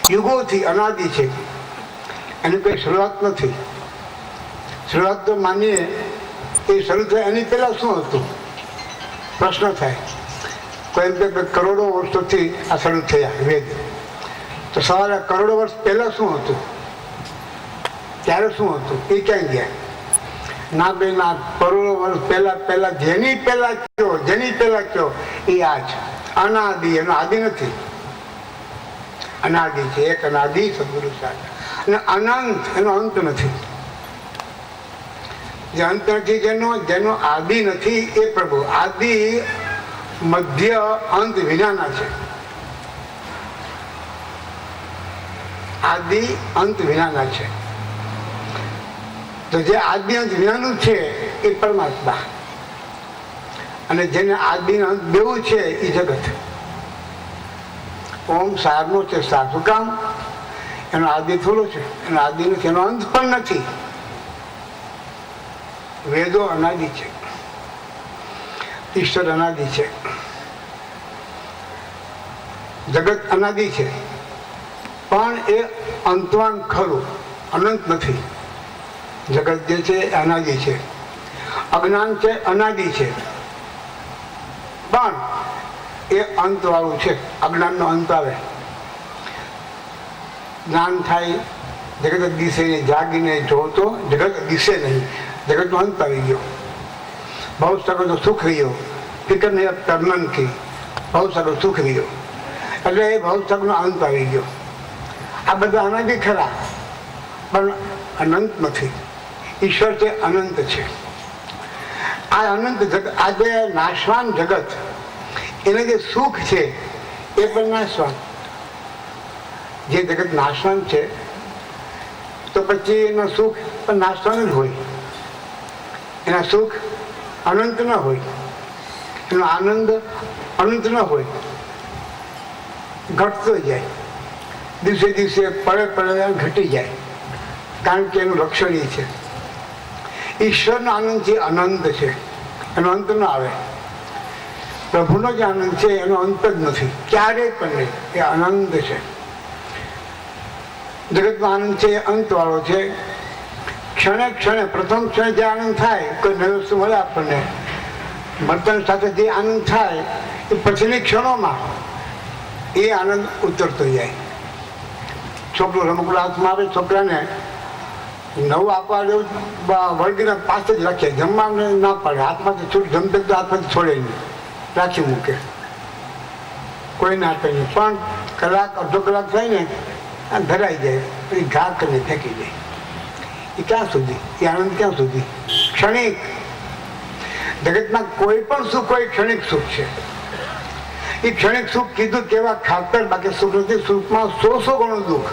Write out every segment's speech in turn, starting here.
યુગોથી અનાદિ છે, એની કોઈ શરૂઆત નથી. શરૂઆત તો માનીએ એ શરૂ થાય એની પહેલા શું હતું પ્રશ્ન થાય. કોઈ એમ કે કરોડો વર્ષોથી આ શરૂ થયા વેદ, તો સવારે કરોડો વર્ષ પહેલા શું હતું, ત્યારે શું હતું, એ ક્યાં ગયા? ના બે ના, કરોડો વર્ષ પહેલા જેની પહેલા કયો એ આ છે. અનાદિ, એનો આદિ નથી, અનાદિ છે, એક અનાદિ સદગુરુ સાહેબ. અને અનંત, એનો અંત નથી. જે અંત નથી, જેનો આદિ નથી એ પ્રભુ. આદિ મધ્ય અંત વિનાના છે. આદિ અંત વિનાના છે. તો જે આદિ અંત વિનાનું છે એ પરમાત્મા, અને જેને આદિ અંત બેવું છે એ જગત. ઓમ સારનો છે, સાર શું કામ? એનો આદિ થોડો છે, એનો આદિ નથી, એનો અંત પણ નથી. વેદો અનાદિ છે, ઈશ્વર અનાદિ છે, જગત અનાદિ છે, પણ એ અંતવાન ખરું, અનંત નથી. જગત જે છે અનાદિ છે, અજ્ઞાન છે અનાદિ છે, પણ એ અંત વાળું છે. અજ્ઞાનનો અંત આવે, જ્ઞાન થાય, જગત દિશે જાગીને જોતો જગત દિશે નહીં, જગતનો અંત આવી ગયો. બહુ સગો સુખ રહ્યો, ફિકર નહીં તર્મન કી, બહુ સગો સુખ રહ્યો, એટલે એ બહુ સગનો અંત આવી ગયો. આ બધા અનાદિ ખરા, પણ અનંત નથી. ઈશ્વર છે અનંત છે. આ અનંત જગત, આ જે નાશવાન જગત, એને જે સુખ છે એ પણ નાશવાન. જે જગત નાશવાન છે તો પછી એના સુખ પણ નાશવાન જ હોય. એના સુખ અનંત ન હોય, એનો આનંદ અનંત ન હોય, ઘટતો જાય, દિવસે દિવસે પડે ઘટી જાય, કારણ કે એનું લક્ષણ એ છે. ઈશ્વરનો આનંદ છે અનંત છે, એનો અંત ન આવે. પ્રભુનો જે આનંદ છે એનો અંત જ નથી, ક્યારેય પણ નહીં, એ અનંત છે. જગતનો આનંદ છે એ અંત વાળો છે. ક્ષણે ક્ષણે, પ્રથમ ક્ષણે જે આનંદ થાય, કોઈ નવી વસ્તુ મળે આપણને, વર્તન સાથે જે આનંદ થાય એ પછીની ક્ષણોમાં એ આનંદ ઉતરતો જાય. છોકરો રમકડું હાથમાં આવે, છોકરાને નવું આપવા જેવું વળગીને પાસે જ રાખીએ, જમવાને ના પડે, હાથમાંથી છૂટ જમતે તો હાથમાંથી છોડે નહીં, રાખી મૂકે, કોઈ ના આપે નહીં. પણ કલાક અડધો કલાક થાય ને ધરાઈ જાય, પછી ઘા કરીને ફેંકી જાય. એ ક્યાં સુધી? એ આનંદ ક્યાં સુધી? ક્ષણિક. જગતમાં કોઈ પણ સુખ હોય ક્ષણિક સુખ છે. એ ક્ષણિક સુખ કીધું કેવા ખાતર, બાકી સુખ નથી. સુખમાં 100 ગણું દુઃખ.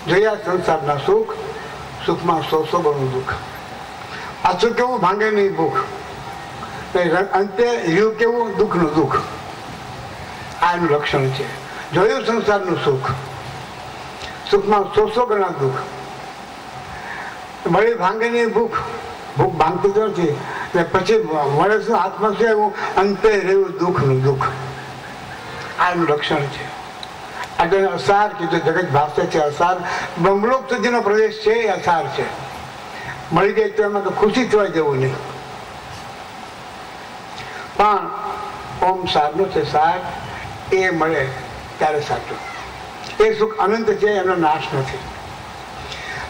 જોયા સંસારના સુખ, સુખમાં 100 ગણું દુઃખ. પાછું કેવું? ભાંગે નહીં ભૂખ. અંતે રહ્યું કેવું? દુઃખનું દુઃખ. આ એનું લક્ષણ છે. જોયું સંસારનું સુખ, સુખમાં 100 ગણા દુઃખ. મળી ભાંગે નહીં ભૂખ, ભૂખ ભાંગતી જ નથી. ને પછી મળે શું? હાથમાં શું એવું? અંતે રહ્યું દુઃખનું દુઃખ. આ એનું લક્ષણ છે. આગળ અસાર કીધું, જગત ભાષે છે અસાર. બ્રહ્મલોક સુધીનો પ્રદેશ છે એ અસાર છે. મળી જાય તો એમાં તો ખુશી થવા જેવું નહીં. પણ ઓમ સારનો છે સાર, એ મળે ત્યારે સાચું. એ સુખ અનંત છે, એનો નાશ નથી.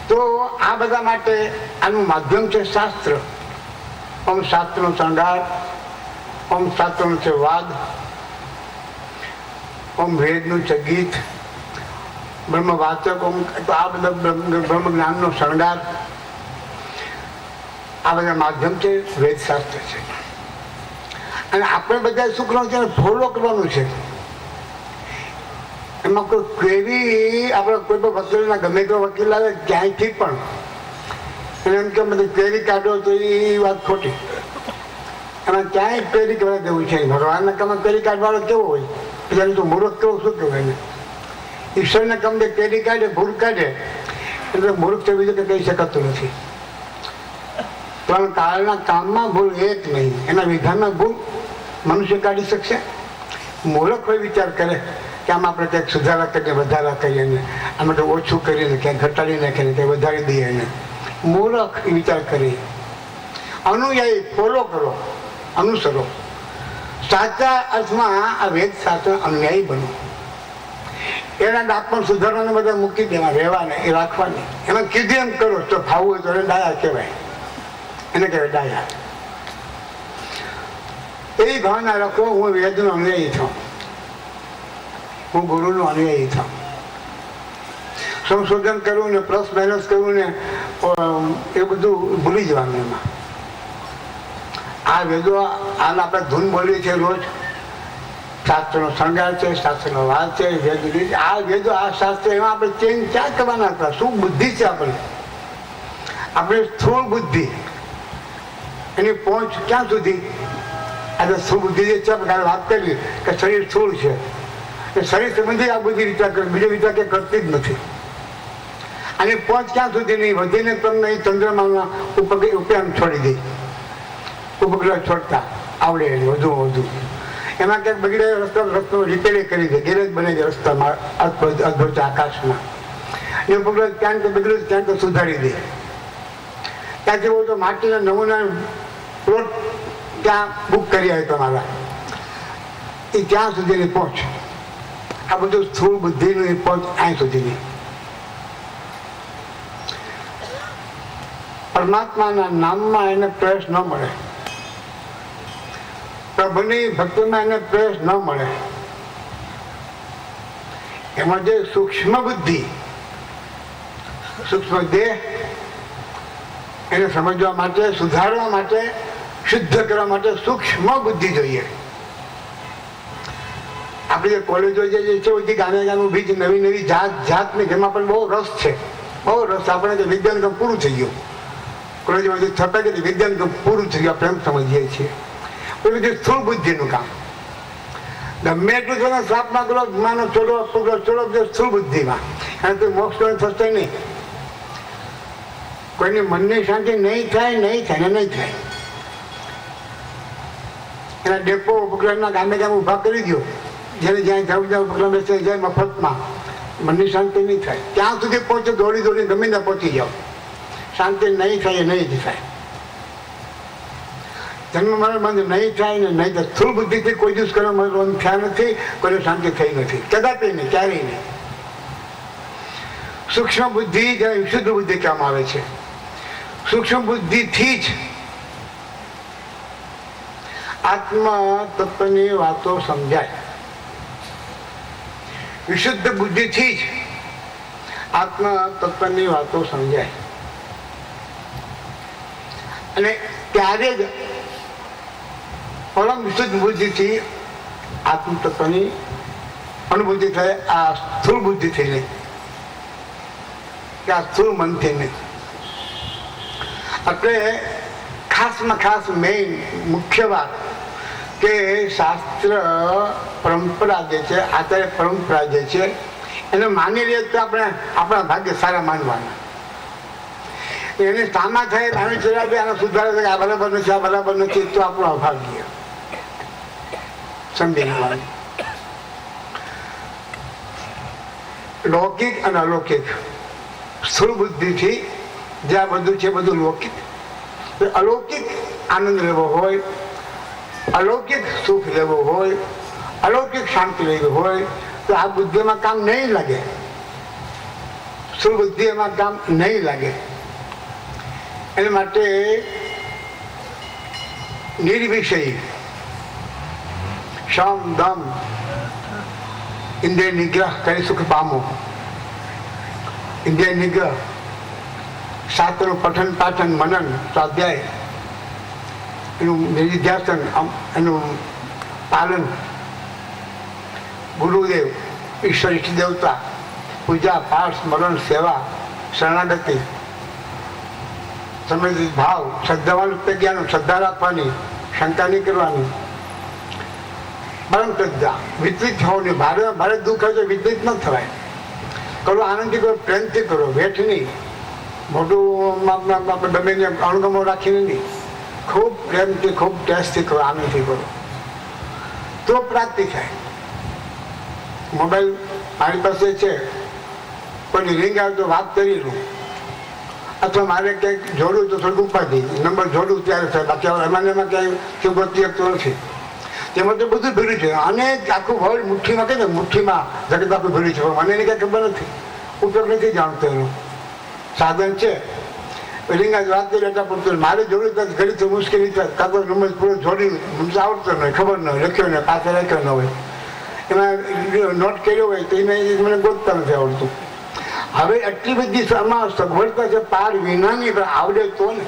તો આ બધા માટે આનું માધ્યમ છે શાસ્ત્ર. ઓમ શાસ્ત્રનો શણગાર, ઓમ શાસ્ત્રનો છે વાદ, ઓમ વેદનું છે ગીત, બ્રહ્મ વાચક, ઓમ. આ બધા બ્રહ્મ જ્ઞાનનો શણગાર, આ બધા માધ્યમ છે, વેદશાસ્ત્ર છે. અને આપણે બધા શુક્ર છે ફોલો કરવાનું છે. એમાં કોઈ ક્વેરી, આપણે કોઈ પણ વકીલના, ગમે તે વકીલ આવે ક્યાંયથી પણ એને એમ કે બધી ક્વેરી કાઢો તો એ વાત ખોટી. એમાં ક્યાંય ક્વેરી કરવા દેવું છે. ભગવાનના કામમાં ક્વેરી કાઢવાનો કેવો હોય? બીજાને તો મૂર્ખ કેવો શું કહેવાય એને? ઈશ્વરના કામ ક્વેરી કાઢે, ભૂલ કાઢે, એટલે મૂર્ખ છે બીજું કે કહી શકાતું નથી. પણ કાળના કામમાં ભૂલ એક નહીં, એના વિધાનમાં ભૂલ મનુષ્ય કાઢી શકશે? મૂર્ખ કોઈ વિચાર કરે કે આમાં આપણે ક્યાંક સુધારા કરીને વધારા કરીએ ને આમાં તો ઓછું કરીને ક્યાંક ઘટાડી નાખીને ક્યાંક વધારી દઈએ ને મૂર્ખ વિચાર કરી. અનુયાયી ફોલો કરો, અનુસરો. સાચા અર્થમાં આ વેદ શાસ્ત્ર અનુયાયી બનો. એના દાંત પણ સુધારવાને બધા મૂકી દેવા, રહેવાને એ રાખવાની. એમાં કીધું એમ કરો તો ભાવવું હોય તો એને ડાયા કહેવાય, એને કહેવાય ડાયા. એવી ભાવના રાખો, હું વેદનો અનુયાયી થાઉં, હું ગુરુનો અનુયાયી થાઉં. સંશોધન કરવું ને પ્લસ માઇનસ કરવું ને એ બધું ભૂલી જવાનું. એમાં આ વેદો આને આપણે ધૂન બોલીએ છીએ રોજ. શાસ્ત્રનો શણગાર છે, શાસ્ત્રનો વાત છે, વેદ આ વેદો આ શાસ્ત્ર એમાં આપણે ચેન્જ ક્યાં કરવાના હતા? શું બુદ્ધિ છે આપણે? આપણી સ્થૂળ બુદ્ધિ એની પહોંચ ક્યાં સુધી? આજે સ્થૂળ બુદ્ધિ જે છે આપણે વાત કરી કે શરીર સ્થૂળ છે, એ શરીર સંબંધી આ બધી વિચાર કરે, બીજો વિચાર કે કરતી જ નથી. અને પહોંચ ક્યાં સુધી નહીં? વધીને તમને ચંદ્રમાના ઉપયાન છોડી દે, ઉપગ્રહ છોડતા આવડે વધુ વધુ. એમાં ક્યાંક બગડે રસ્તો રિપેરિંગ કરી દે, ગેરેજ બનાવી દે રસ્તામાં અદભુત આકાશમાં. એ ઉપગ્રહ ક્યાંક તો બગડ્યું ક્યાંક તો સુધારી દે. ત્યાંથી બહુ તો માટીના નમૂના પ્લોટ ત્યાં બુક કરી આવે તમારા, એ ત્યાં સુધીની પહોંચ. આ બધું સ્થૂળ બુદ્ધિની પહોંચ અહીં સુધીની. પરમાત્માના નામમાં એને પ્રવેશ ન મળે, પ્રભુની ભક્તિમાં એને પ્રવેશ ન મળે. એમાં જે સૂક્ષ્મ બુદ્ધિ, સૂક્ષ્મ દેહ, એને સમજવા માટે, સુધારવા માટે, શુદ્ધ કરવા માટે સૂક્ષ્મ બુદ્ધિ જોઈએ. આપણી જે કોલેજો જે છે બધી ગામે ગામ ઊભી છે, નવી નવી જાતની, જેમાં પણ બહુ રસ છે, બહુ રસ. આપણે જે વિજ્ઞાન પૂરું થઈ ગયું, કોલેજમાં જે છપાઈ ગઈ વિજ્ઞાન પૂરું થઈ ગયું, આપણે એમ સમજીએ છીએ. એ બધી સ્થૂળ બુદ્ધિનું કામ. ગમે એટલું તમે શ્રાપમાં કરો, માનો છોડો, છોડો સ્થૂળ બુદ્ધિમાં, અને કોઈ મોક્ષ થશે નહીં. કોઈની મનની શાંતિ નહીં થાય, નહીં થાય ને નહીં થાય. એના ડેપો ઉપગ્રહના ગામે ગામ ઊભા કરી દો, જેને જ્યાં જવું જાય ઉપગ્રહ બેસે જાય મફતમાં, મનની શાંતિ નહીં થાય. ત્યાં સુધી પહોંચો, દોડી દોડી ગમે ત્યાં પહોંચી જાઓ, શાંતિ નહીં થાય એ નહીં જ થાય. જન્મ મરણ બંધ નહીં થાય ને નહીં થાય. સ્થૂળ બુદ્ધિથી કોઈ દિવસ કર્મ બંધ થયા નથી, કોઈને શાંતિ થઈ નથી, કદાપી નહીં, ક્યારેય નહીં. સૂક્ષ્મ બુદ્ધિ જેને વિશુદ્ધ બુદ્ધિ કહેવામાં આવે છે. સૂક્ષ્મ બુદ્ધિથી જ આત્મ તત્વની વાતો સમજાય. વિશુદ્ધ બુદ્ધિથી જ આત્મ તત્વની વાતો સમજાય. અને ત્યારે જ પરમ વિશુદ્ધ બુદ્ધિથી આત્મ તત્વની અનુભૂતિ થાય. આ સ્થૂળ બુદ્ધિ થઈને કે આ સ્થૂળ મન થઈને. એટલે ખાસમાં ખાસ મેઇન મુખ્ય વાત કે શાસ્ત્ર પરંપરા જે છે, આચાર્ય પરંપરા જે છે, એને માની લઈએ તો આપણે આપણા ભાગ્ય સારા માનવાના. એને સામા થાય આને ચલાવે, આને સુધારે છે, આ બરાબર નથી, આ બરાબર નથી, તો આપણું અભાગ્ય. સમજી લેવાનું. લૌકિક અને અલૌકિક. સ્થૂળ બુદ્ધિથી જે આ બધું છે બધું લૌકિક. અલૌકિક આનંદ લેવો હોય, અલૌકિક સુખ લેવો હોય, અલૌકિક શાંતિ લેવી હોય તો આ બુદ્ધિમાં કામ નહીં લાગે. સ્થૂળ બુદ્ધિ એમાં કામ નહીં લાગે. એના માટે નિર્વિષય શમ દમ ઇન્દ્રિય નિગ્રહ કરી સુખ પામો. ઇન્દ્રિય નિગ્રહ, શાસ્ત્રનું પઠન પાઠન મનન સ્વાધ્યાય, એનું નિધિધ્યાસન, એનું પાલન, ગુરુદેવ, ઈશ્વર ઈષ્ટ દેવતા, પૂજા પાઠ સ્મરણ સેવા, શરણાગતિ, સમૃદ્ધિ ભાવ, શ્રદ્ધાવાન પ્રજ્ઞાનું, શ્રદ્ધા રાખવાની, શંકા નહીં કરવાની, પરમ શ્રદ્ધા, વિચલિત થવાની. ભારે દુઃખ હોય તો વિચલિત ન થવાય. કરો આનંદથી કરો, પ્રેમથી કરો, વેઠ નહીં, મોટું આપણે ગમે અણગમો રાખીને નહીં. ખૂબ પ્રેમથી, ખૂબ ટેસ્ટથી કરો, આનંદથી કરો, તો પ્રાપ્તિ થાય. મોબાઈલ મારી પાસે છે, કોઈની રિંગ આવે તો વાત કરી લઉં, અથવા મારે ક્યાંક જોડું તો થોડુંક ઉપાધિ નંબર જોડું ત્યારે થાય, બાકી એમાં ક્યાંય શું ગોતી શકતો નથી. તેમાં તો બધું ભીડું છે, અને આખું વર્લ્ડ મુઠ્ઠીમાં કહે ને, મુઠ્ઠીમાં જગત આખું ભીડું છે, મને એની કાંઈ ખબર નથી, ઉપયોગ નથી જાણતો. એનું સાધન છે, રિંગ જ વાત કરી એટલા પૂરતું. મારે જોડું તો ઘડી તો મુશ્કેલી થાય, કાં તો નંબર પૂરો જોડી મને આવડતો ન હોય, ખબર ન હોય, લખ્યો ને પાસે રાખ્યો ન હોય, એમાં નોટ કર્યો હોય તો એને મને ગોતતા નથી આવડતું. હવે એટલી બધી આમાં સગવડતા છે પાર વિનાની, આવડે તો ને.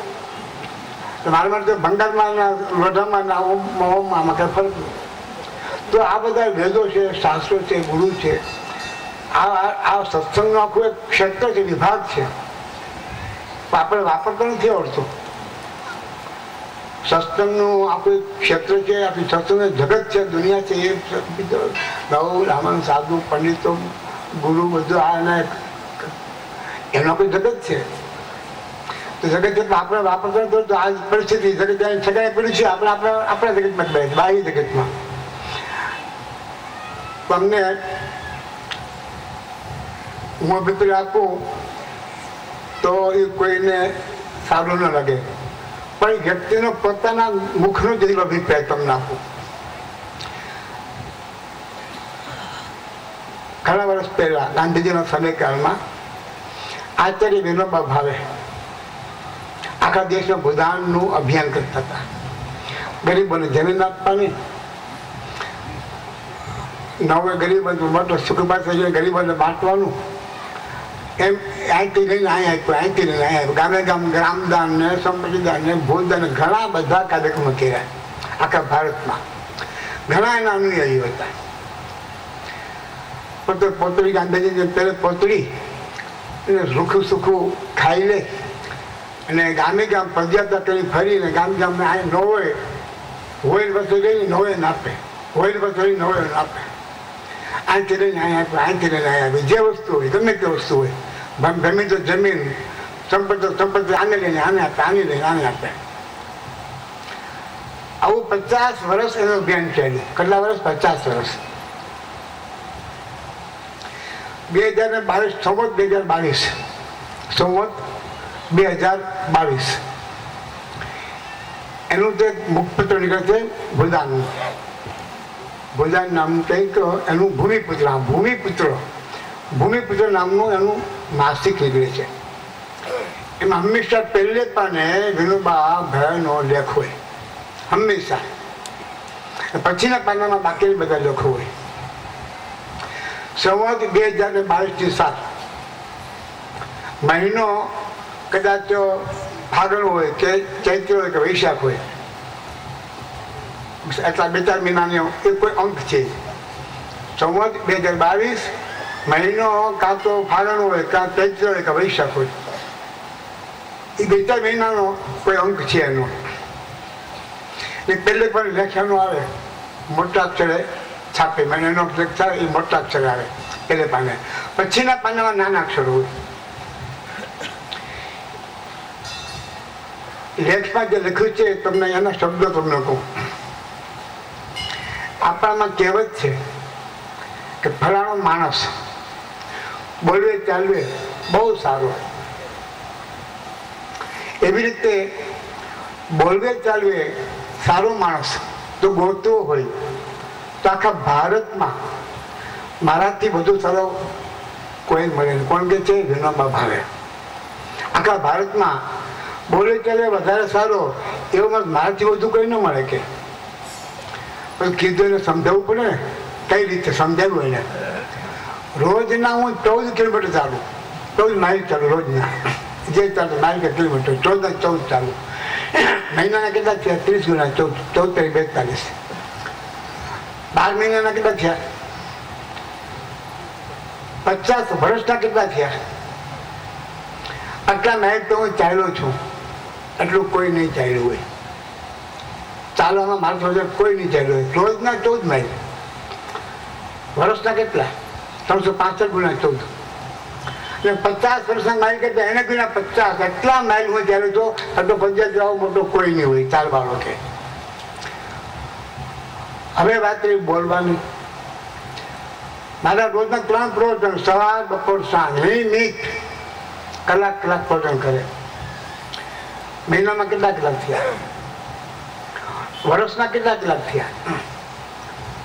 મારા માટે ભંડારમાં લોઢામાં ઓમમાં કઈ ફરક નહીં. તો આ બધા વેદો છે, શાસ્ત્રો છે, ગુરુ છે, આ સત્સંગનો આખું એક ક્ષેત્ર છે, વિભાગ છે, આપણે વાપરતો નથી આવડતું. સત્સંગનું આખું એક ક્ષેત્ર છે, આખી સત્સંગ જગત છે, દુનિયા છે, એ બહુ રામન સાધુ પંડિતો ગુરુ બધું આ એનો કોઈ જગત છે. તો જગત આપણે વાપરતો તો આ પરિસ્થિતિ જગત ઠેકાણે પડ્યું છે, આપણે આપણા જગતમાં જ બાહ્ય જગતમાં. તમને હું અભિપ્રાય આપું તો એ કોઈને સારું ન લાગે, પણ વ્યક્તિનો પોતાના મુખનો જ અભિપ્રાય તમને આપું. ઘણા વર્ષ પહેલા ગાંધીજીના સમયકાળમાં આચાર્ય વિનોબા ભાવે આખા દેશમાં ભૂદાનનું અભિયાન કરતા હતા. ગરીબોને જમીન આપવાની, નવે ગરીબો મોટો સુખબાદ ગરીબોને બાંટવાનું, એમ અહીંથી લઈને અહીં આપ્યું, અહીંથી લઈને અહીં આપ્યું. ગામે ગામ ગ્રામદાન ને સંપત્તિદાન ને ભૂદાન ઘણા બધા કાર્યક્રમો કર્યા આખા ભારતમાં. ઘણા એના અનુયાયી હતા. પણ પોતળી ગાંધીજી પહેલે પોતળી રૂખું સુખું ખાઈ લે અને ગામે ગામ પદયાત્રા કરી ફરીને ગામ ગામ અહીં ન હોય વસ્તુ લઈને ન હોય ને આપે, હોય વસ્તુ લઈને ન હોય ને આપે. અહીંથી લઈને અહીં આપે, અહીંથી લઈને અહીં આપે. જે વસ્તુ હોય, ગમે તે વસ્તુ હોય, જમીન તો જમીન, સંપત્તિ આને લઈને આને આપે, આને લઈને આને આપે. આવું 50 વર્ષ એનું અભિયાન ચાલ્યું. કેટલા વર્ષ? 50 વર્ષ. 2022 સંવત 2022 એનું તો એક મુખપત્ર નીકળે છે ભૂદાનનું. ભૂદાન નામનું કંઈક એનું ભૂમિપુત્ર નામનું એનું માસિક નીકળે છે. એમાં હંમેશા પહેલે પાને વિનોબા ભાવેનો લેખ હોય, હંમેશા. પછીના પાનામાં બાકી બધા લેખો હોય. સંવત 2022 સાલ મહિનો કદાચ ફાગણ હોય કે ચૈત્ર હોય કે વૈશાખ હોય, એટલા 2-4 મહિનાનો એ કોઈ અંક છે. સંવત 2022 મહિનો કાં તો ફાગણ હોય, કાં ચૈત્ર હોય કે વૈશાખ હોય, એ 2-4 મહિનાનો કોઈ અંક છે એનો. એ પહેલે પણ લેખ્યાનો આવે, મોટા અક્ષરે છાપે, મને એનો લેખ થાય એ મોટા અક્ષરે આવે પહેલે પાને. પછીના પાનામાં નાના અક્ષરો હોય. લેખમાં જે લખ્યું છે તમને એના શબ્દો તમને કહું. આપણામાં કહેવત છે કે ફલાણો માણસ બોલવે ચાલવે બહુ સારો. એવી રીતે બોલવે ચાલવે સારો માણસ તો ગોતવો હોય તો આખા ભારતમાં મારાથી વધુ સારો કોઈ મળે નહીં. કોણ કે છે? વિનોબા ભાવે. આખા ભારતમાં બોલે ચાલે વધારે સારો એવો મારાથી વધુ કોઈ ન મળે. કે પછી કીધું એને સમજાવવું પડે ને, કઈ રીતે સમજાવ્યું એને. રોજના હું 14 કિલોમીટર ચાલું, 14 માઇલ ચાલું રોજના. જે ચાલુ માઇલ કે કિલોમીટર 14 ચાલુ. મહિનાના કેટલા થયા? 30 ગુણા 14 42 12 મહિનાના કેટલા થયા? 50 વર્ષના કેટલા થયા? આટલા માઇલ તો હું ચાલ્યો છું, એટલું કોઈ નહીં ચાલ્યું હોય. ચાલવામાં માણસો કોઈ નહીં ચાલ્યું હોય. રોજના 14 માઇલ. વર્ષના કેટલા? 365 ગુણા 14. એટલે 50 વર્ષના માઇલ કરતા એને ગુણા 50. એટલા માઇલ હું ચાલ્યો તો આટલો પંચાયત આવો મોટો કોઈ નહીં હોય ચાલવાનો. કે હવે વાત રહી બોલવાની. મારા રોજના 3 પ્રવચન, સવાર બપોર સાંજ, નિયમિત કલાક પ્રવચન કરે. મહિનામાં કેટલા કલાક થયા? વર્ષના કેટલા કલાક થયા?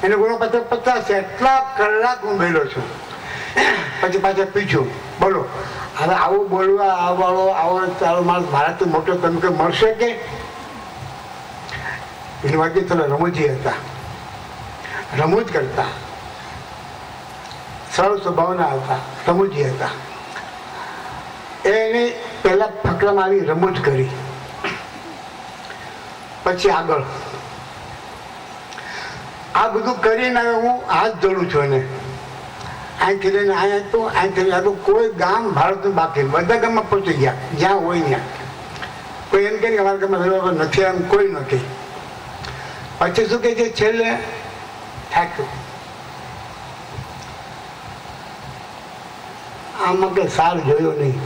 એને ગુનો 50 છે. એટલા કલાક હું બેઠો છું. પછી પાછા પીછું બોલો, હવે આવું બોલવા આવો ચાલો મારાથી મોટો તમે કે મળશે કે? એની વાગે થોડા રમૂજી હતા, રમૂજ કરતા, સરળ સ્વભાવના હતા, રમૂજી હતા. એને પહેલા ફકરામાં આવી રમૂજ કરી, પછી આગળ આ બધું કરીને હું હાથ જોડું છું. એને અહીંથી લઈને અહીંયા તો અહીંથી લઈને કોઈ ગામ ભારતનું બાકી, બધા ગામમાં પહોંચી ગયા જ્યાં હોય ત્યાં. કોઈ એમ કે અમારા ગામમાં રહેવા નથી, એમ કોઈ નથી. પછી શું કે છે છેલ્લે થાક્યું. આમાં કે સાર જોયો નહીં.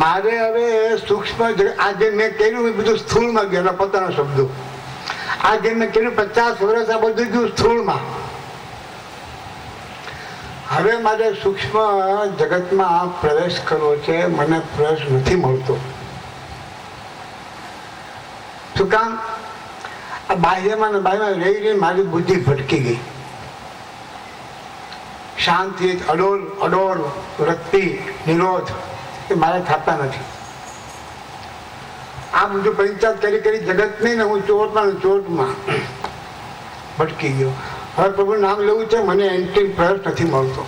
મારે હવે સૂક્ષ્મ આજે મેં કર્યું એ બધું સ્થૂળમાં ગયું, એના પોતાના શબ્દો. આજે મેં કર્યું 50 વર્ષ આ બધું ગયું સ્થૂળમાં. હવે મારે સૂક્ષ્મ જગતમાં પ્રવેશ કરવો છે, મને પ્રવેશ નથી મળતો. શું કામ? આ બાહ્યમાં ને બાહ્યમાં રહી મારી બુદ્ધિ ભટકી ગઈ. શાંતિ, અડોળ વૃત્તિ, નિરોધ એ મારે થતા નથી. આ બધું પંચાયત કરી જગત નહીં ને હું ચોટમાં ભટકી ગયો. હવે પ્રભુ નામ લેવું છે, મને એન્ટ્રી પ્રવેશ નથી મળતો.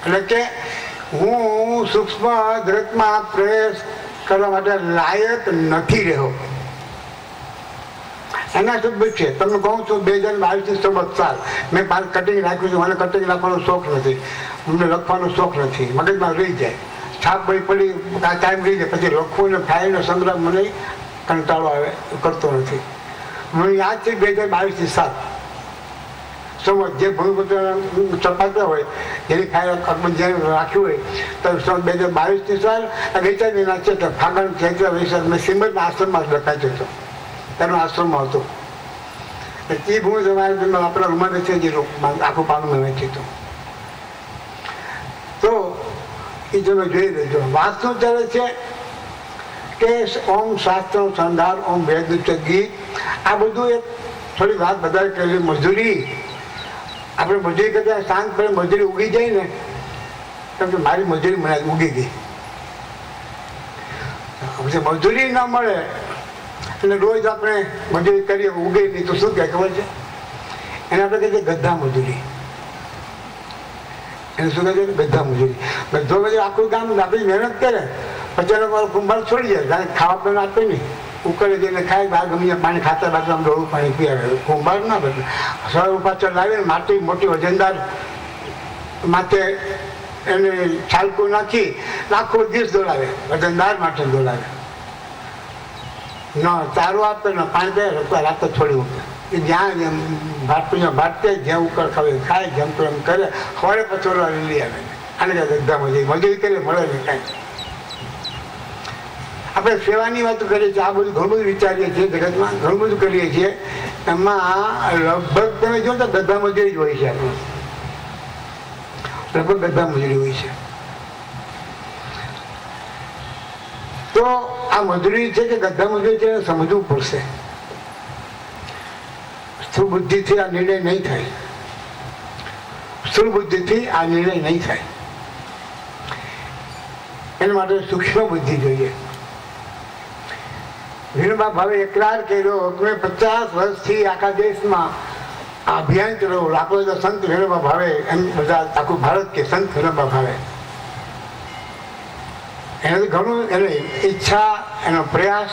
એટલે કે હું સૂક્ષ્મ જગતમાં પ્રવેશ કરવા માટે લાયક નથી રહ્યો. એના શબ્દ છે. તમને કહું છું 2022 સંવત્સર મેં કટિંગ રાખ્યું છે. મને કટિંગ રાખવાનો શોખ નથી, મને લખવાનો શોખ નથી. મગજમાં રહી જાય, છાપ પડી ટાઈમ રહી જાય. પછી લખવું ને ફાઇલનો સંગ્રહ મને કંટાળો આવે, કરતો નથી. મને યાદ છે 2022 7 જે ભૂમિપુત્ર ચપાતા હોય જેની ફાઇલ રાખ્યું હોય તો 2022 સાલ વેચાઈ નાખશે. તો ફાગણ ચૈત્ર વૈશાખ મેં સિમરના આશ્રમમાં લખાયો હતો, તેનો આશ્રમ હતો. એ ભૂમિ તમારે આપણા રૂમાને છે જે આખું પાનું મેં વેચ્યું હતું. તો એ તમે જોઈ લેજો. વાત શું ચાલે છે કે ઓમ શાસ્ત્ર સંધાર, ઓમ વેદ ગીત, આ બધું એક થોડી વાત વધારે કરી. મજૂરી આપણે મજૂરી કરતા શાંત પડે મજૂરી ઉગી જાય ને, કેમ કે મારી મજૂરી મને ઉગી ગઈ. પછી મજૂરી ના મળે અને રોજ આપણે મજૂરી કરીએ ઉગે નહીં તો શું કહે ખબર છે? એને આપણે કહીએ ગધા મજૂરી. એને શું કહે છે? ગધા મજૂરી. ગધો પછી આખું કામ આપણી મહેનત કરે, પછી એનો કુંભાર છોડી જાય, કારણ ખાવા પીવાનું આપે નહીં. ઉકળે જઈને ખાય, બહાર ગમે પાણી ખાતા બાજુ આમ ડોળું પાણી પીવે. કુંભાર ના બદલે સવાર પાછળ લાવીને માટી મોટી વજનદાર માથે એને છાલકું નાખી આખો દિવસ દોડાવે, વજનદાર માટે દોડાવે. ના ચારો આપે ને પાણી પે રાતે છોડી મૂકે. એ જ્યાં ભાટતે જ્યાં ઉકળ ખાવે ખાય, જેમ તો એમ કરે. ખોળે પછી લઈ આવે. આને ગધા મજૂરી કરીએ મળે નહીં કાંઈ. આપણે સેવાની વાતો કરીએ છીએ, આ બધું ઘણું બધું વિચારીએ છીએ, જગતમાં ઘણું બધું કરીએ છીએ. એમાં લગભગ તમે જો તો ગધા મજૂરી જ હોય છે. આપણું લગભગ ગધા મજૂરી હોય છે. તો આ મજૂરી છે કે ગધા મજૂરી છે સમજવું પડશે. સ્થૂળ બુદ્ધિથી આ નિર્ણય નહીં થાય. સ્થૂળ બુદ્ધિથી આ નિર્ણય નહીં થાય. એના માટે સૂક્ષ્મ બુદ્ધિ જોઈએ. વિનોબા ભાવે એકરાર કર્યો કે 50 વર્ષથી આખા દેશમાં અભિયાન ચલાવ્યું. લાખો સંત વિનોબા ભાવે, એમ બધા આખું ભારત કે સંત વિનોબા ભાવે. એનાથી ઘણું એને ઈચ્છા, એનો પ્રયાસ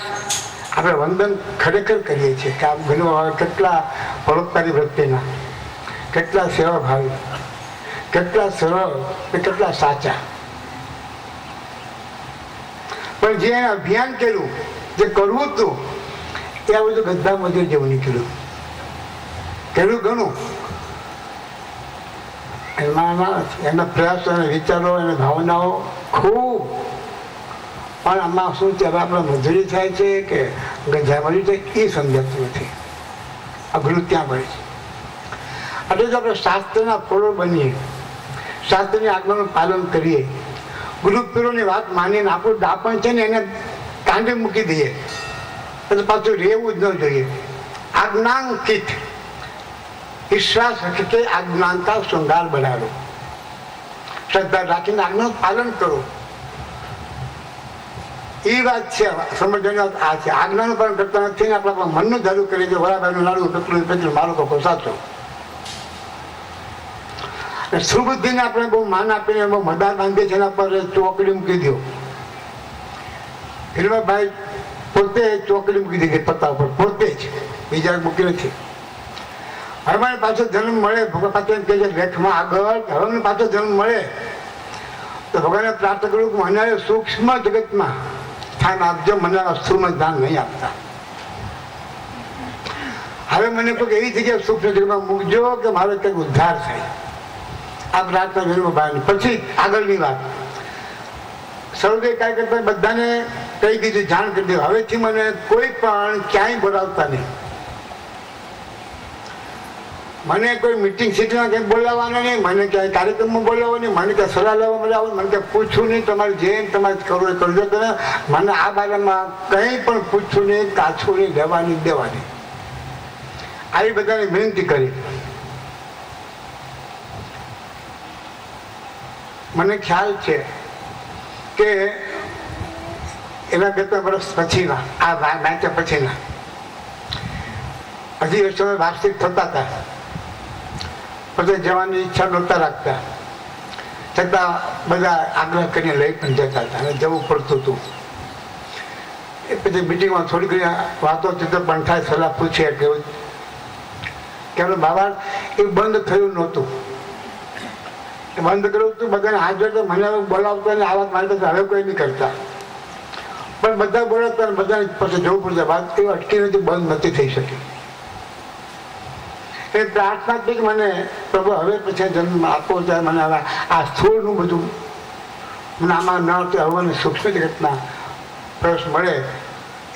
આપણે વંદન ખરેખર કરીએ છીએ કે આ વિનોબા ભાવે કેટલા પરોપકારી વૃત્તિના, કેટલા સેવાભાવી, કેટલા સરળ, કેટલા સાચા. પણ જે એને અભિયાન કર્યું, જે કરવું હતું એ આ બધું ગધા મજૂર જેવું નીકળ્યું. કર્યું ઘણું, એના પ્રયાસો, એના વિચારો, એના ભાવનાઓ ખૂબ. પણ આમાં શું છે, હવે આપણે મજૂરી થાય છે કે ગધા મજૂરી થાય એ સમજાતું નથી. અઘરું ત્યાં પડે છે. એટલે જો આપણે શાસ્ત્રના ફોલો બનીએ, શાસ્ત્રની આજ્ઞાનું પાલન કરીએ, ગુરુ પીરોની વાત માનીને આપણું દાપણ છે ને એને કાંડે મૂકી દઈએ, એટલે પાછું રહેવું જ ન જોઈએ. આજ્ઞાંકિત વિશ્વાસ હકીકે આજ્ઞાનતા શૃંગાર બનાવો, શ્રદ્ધા રાખીને આજ્ઞાનું પાલન કરો. એ વાત છે સમજવાની વાત આ છે. આજ્ઞાનું પાલન કરતા નથી ને આપણે મનનું ધારું કરીએ કે વરાભાઈનું લાડુ પેટલું મારો કપો સાચો. સુબુદ્ધિને આપણે બહુ માન આપીને બહુ મદાર બાંધીએ છીએ, એના પર ચોકડી મૂકી દો. હિરવાભાઈ પોતે ચોકડી મૂકી દીધી પત્તા ઉપર, પોતે જ, બીજા મૂકી નથી. હવે મને પાછો જન્મ મળે, ભગવાન પાછો એમ કહે છે લેખમાં આગળ, હવે મને પાછો જન્મ મળે તો ભગવાનને પ્રાર્થના કરું કે મને સૂક્ષ્મ જગતમાં સ્થાન આપજો, મને સ્થૂળમાં ધ્યાન નહીં આપતા. હવે મને કોઈ એવી જગ્યાએ સૂક્ષ્મ જગતમાં મૂકજો કે મારો કંઈક ઉદ્ધાર થાય. આ પ્રાર્થના વિનોભાઈ. પછી આગળની વાત સૌદે કાંઈ કરતા બધાને કહી દીધું, જાણ કરી દીધું, હવેથી મને કોઈ પણ ક્યાંય બોલાવતા નહીં. મને કોઈ મિટિંગ સિટીમાં ક્યાંય બોલાવવાના નહીં, મને ક્યાંય કાર્યક્રમમાં બોલાવો નહીં, મને ક્યાંય સલાહ લેવા બોલાવો, મને ક્યાંય પૂછવું નહીં. તમારે જેમ તમારે કરવું એ કરજો. તમે મને આ બારામાં કંઈ પણ પૂછવું નહીં, કાછવું નહીં, લેવાની દેવાની. આવી બધાને વિનંતી કરી. મને ખ્યાલ છે કે એના 2-3 વર્ષ પછીના, આ વાંચ્યા પછીના, હજી એ સમય વાર્ષિક થતા હતા, પછી જવાની ઈચ્છા નહોતા રાખતા, છતાં બધા આગ્રહ કરીને લઈ પણ જતા હતા અને જવું પડતું હતું. એ પછી મિટિંગમાં થોડી ઘણી વાતો ચિત્ર પણ થાય, સલાહ પૂછે કે બાબા એ બંધ થયું નહોતું. બંધ કર્યું તું, બધાને હાથ જોડે મને બોલાવતા ને આ વાત મારી પાસે હવે કોઈ નહીં કરતા, પણ બધા બોલાવતા ને બધાને પછી જવું પડશે. વાત એ અટકી નથી, બંધ નથી થઈ શકી. એ પ્રાર્થના હતી કે મને પ્રભુ હવે પછી જન્મ આપો, ત્યારે મને હવે આ સ્થૂળનું બધું મને આમાં ન આવતું, હવે મને સૂક્ષ્મ જગતના પ્રવેશ મળે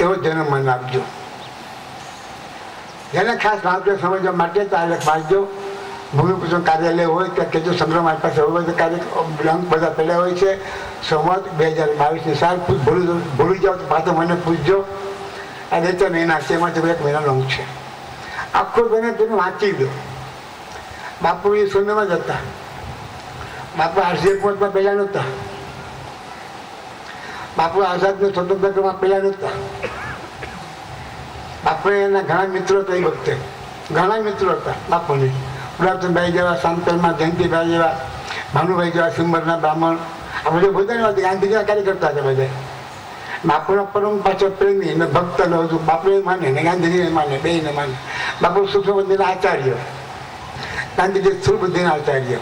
એવો જન્મ મને આપજો. જેને ખાસ વાંચો સમજવા માટે તારે વાંચજો. ભૂમિપૂજન કાર્યાલય હોય ત્યાં કેજો સંગ્રહ મારી પાસે હોય, કાર્ય બધા પડ્યા હોય છે. સંવત 2022ની સાલ ભૂલી જાઓ તો પાછો મને પૂછજો. આ દેતો ને એના એમાંથી 1 મહિનાનો અંક છે. આખો બને તમે વાંચી દો. બાપુ એ શૂન્યમાં જ હતા. બાપુ આરસીએફમાં પહેલા નહોતા. બાપુ આઝાદનું સ્વતંત્રમાં પહેલા નહોતા. બાપુ એના ઘણા મિત્રો હતા. એ વખતે ઘણા મિત્રો હતા બાપુને. ગુલાબચંદભાઈ જેવા, શાંતલમાં જયંતિભાઈ જેવા, ભાનુભાઈ જેવા, સિમ્બરના બ્રાહ્મણ, આ બધું બધાની વાત ગાંધીજીના કાર્યકર્તા હતા બધા. બાપુના પરમ પાછો પ્રેમી ને ભક્ત હતું. બાપુને માને ને ગાંધીજીને માને, બેને માને. બાપુ સૂક્ષ્મ બુદ્ધિના આચાર્ય, ગાંધીજી સ્થૂળ બુદ્ધિના આચાર્ય.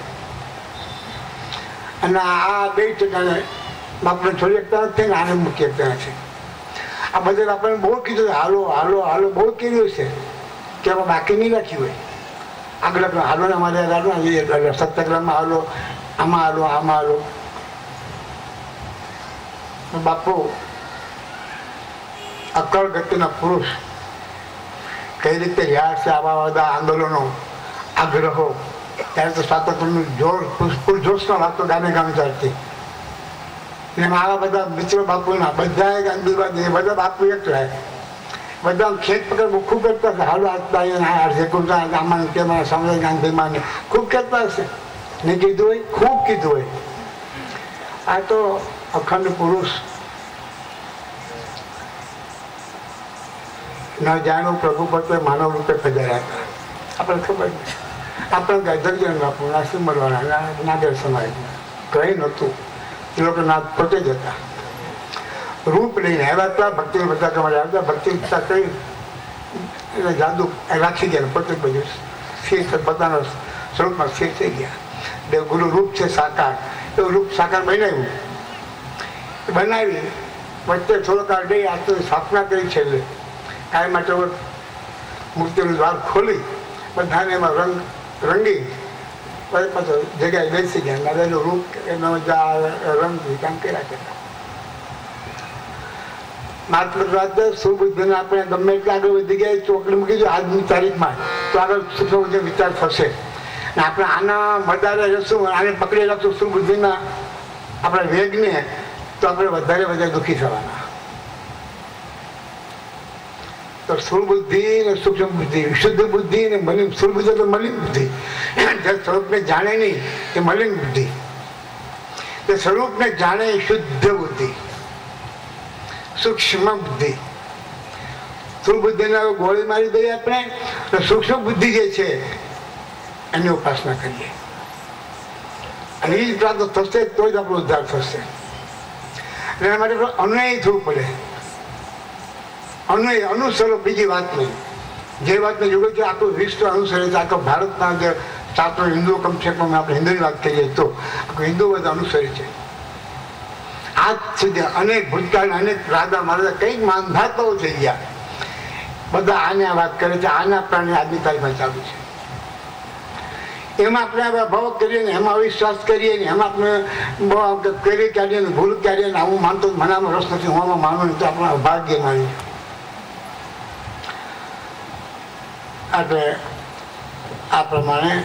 અને આ 2 ઠેકાણે બાપુને છોડી શકતા નથી ને આને મૂકી શકતા નથી. આ બધે આપણને બહુ કીધું હાલો હાલો હાલો બહુ કીધું છે કે આમાં બાકી નહીં રાખ્યું હોય. આગળ હાલો ને અમારે હાલો, સત્યાગ્રહમાં હાલો, આમાં હાલો, આમાં હાલો. બાપુ અકળ ગતિના પુરુષ કઈ રીતે રહ્યા છે આવા બધા આંદોલનો, આગ્રહો. ત્યારે તો સ્વાતંત્ર્યનું જોર પૂરજોશમાં વાતો ગામે ગામે ચાલતી. આવા બધા મિત્રો બાપુના બધા ગાંધીવાદી, બધા બાપુ એકલા, બધા ખેત પકડ ખૂબ કરતા હશે. હાલો આજતા આમાં તેમાં સમય ગાંધીમાં ખૂબ કરતા હશે. ને કીધું હોય, ખૂબ કીધું હોય. આ તો અખંડ પુરુષ ન જાણું પ્રભુ પોતે માનવ રૂપે પધાર્યા હતા. આપણે ખબર નથી. આપણે ગજરજન બાપુ સિમરવાળા નાગર સમાજ કંઈ નહોતું. એ લોકો નાથ પોતે જ હતા. રૂપ લઈને આવ્યા હતા. ભક્તિ બધા તમારે આવતા. ભક્તિ કરી એટલે જાદુ રાખી ગયા. પોતે બધું સ્થિર પોતાના સ્વરૂપમાં સ્થિર થઈ ગયા. દેવગુરુ રૂપ છે સાકાર, એવું રૂપ સાકાર બનાવ્યું. બનાવી વચ્ચે થોડો કાળ ગઈ. આ તો સ્થાપના કરી છેલ્લે કાંઈ માટે મૂર્તિનું દ્વાર ખોલી બધાને એમાં રંગી પાછો જગ્યાએ બેસી ગયા. નરેલું રૂપ એનો રંગ કામ કર્યા કરતા. માત્ર સુબુદ્ધિને આપણે ગમે એટલે આગળ વધી ગયા. ચોકડી મૂકી જો આજની તારીખમાં તો આગળ સુખો વિચાર થશે ને આપણે આના મદારે જશું, આને પકડી રાખશું સુબુદ્ધિના આપણા વેગને, તો આપણે વધારે દુઃખી થવાના. તો સ્થૂળ બુદ્ધિ ને સૂક્ષ્મ બુદ્ધિ, શુદ્ધ બુદ્ધિ ને મલિન. સ્થૂળ બુદ્ધિ તો મલિન બુદ્ધિ, જે સ્વરૂપને જાણે નહીં એ મલિન બુદ્ધિ. તે સ્વરૂપને જાણે એ શુદ્ધ બુદ્ધિ, સૂક્ષ્મ બુદ્ધિ. સ્થૂળ બુદ્ધિને ગોળી મારી દઈએ આપણે, તો સૂક્ષ્મ બુદ્ધિ જે છે એની ઉપાસના કરીએ, અને એ જ પ્રાપ્ત થશે તો જ આપણો ઉદ્ધાર થશે. એના માટે અન્વય થવું પડે. અનુસરો, બીજી વાત નહીં. જે વાતને જોડે છે આખું વિશ્વ અનુસરે છે. આખો ભારતના જે સાતો હિન્દુઓ કમસે કમ આપણે હિન્દુની વાત કરીએ તો આખું હિન્દુ બધા અનુસરે છે. આજ સુધી અનેક ભૂતકાળ, અનેક રાજા મહારાજા કંઈક માનધાતાઓ થઈ ગયા, બધા આને વાત કરે છે. આના પ્રાણી આજની તારીખમાં ચાલુ છે. એમાં આપણે ભાવ કરીએ ને, એમાં અવિશ્વાસ કરીએ ને, એમાં આપણે કરી કાઢીએ ને, ભૂલ કાઢીએ ને, હું માનતો મને આમાં રસ નથી, હું આમાં માનું નહીં, તો આપણે અભાગ્ય માની. એટલે આ પ્રમાણે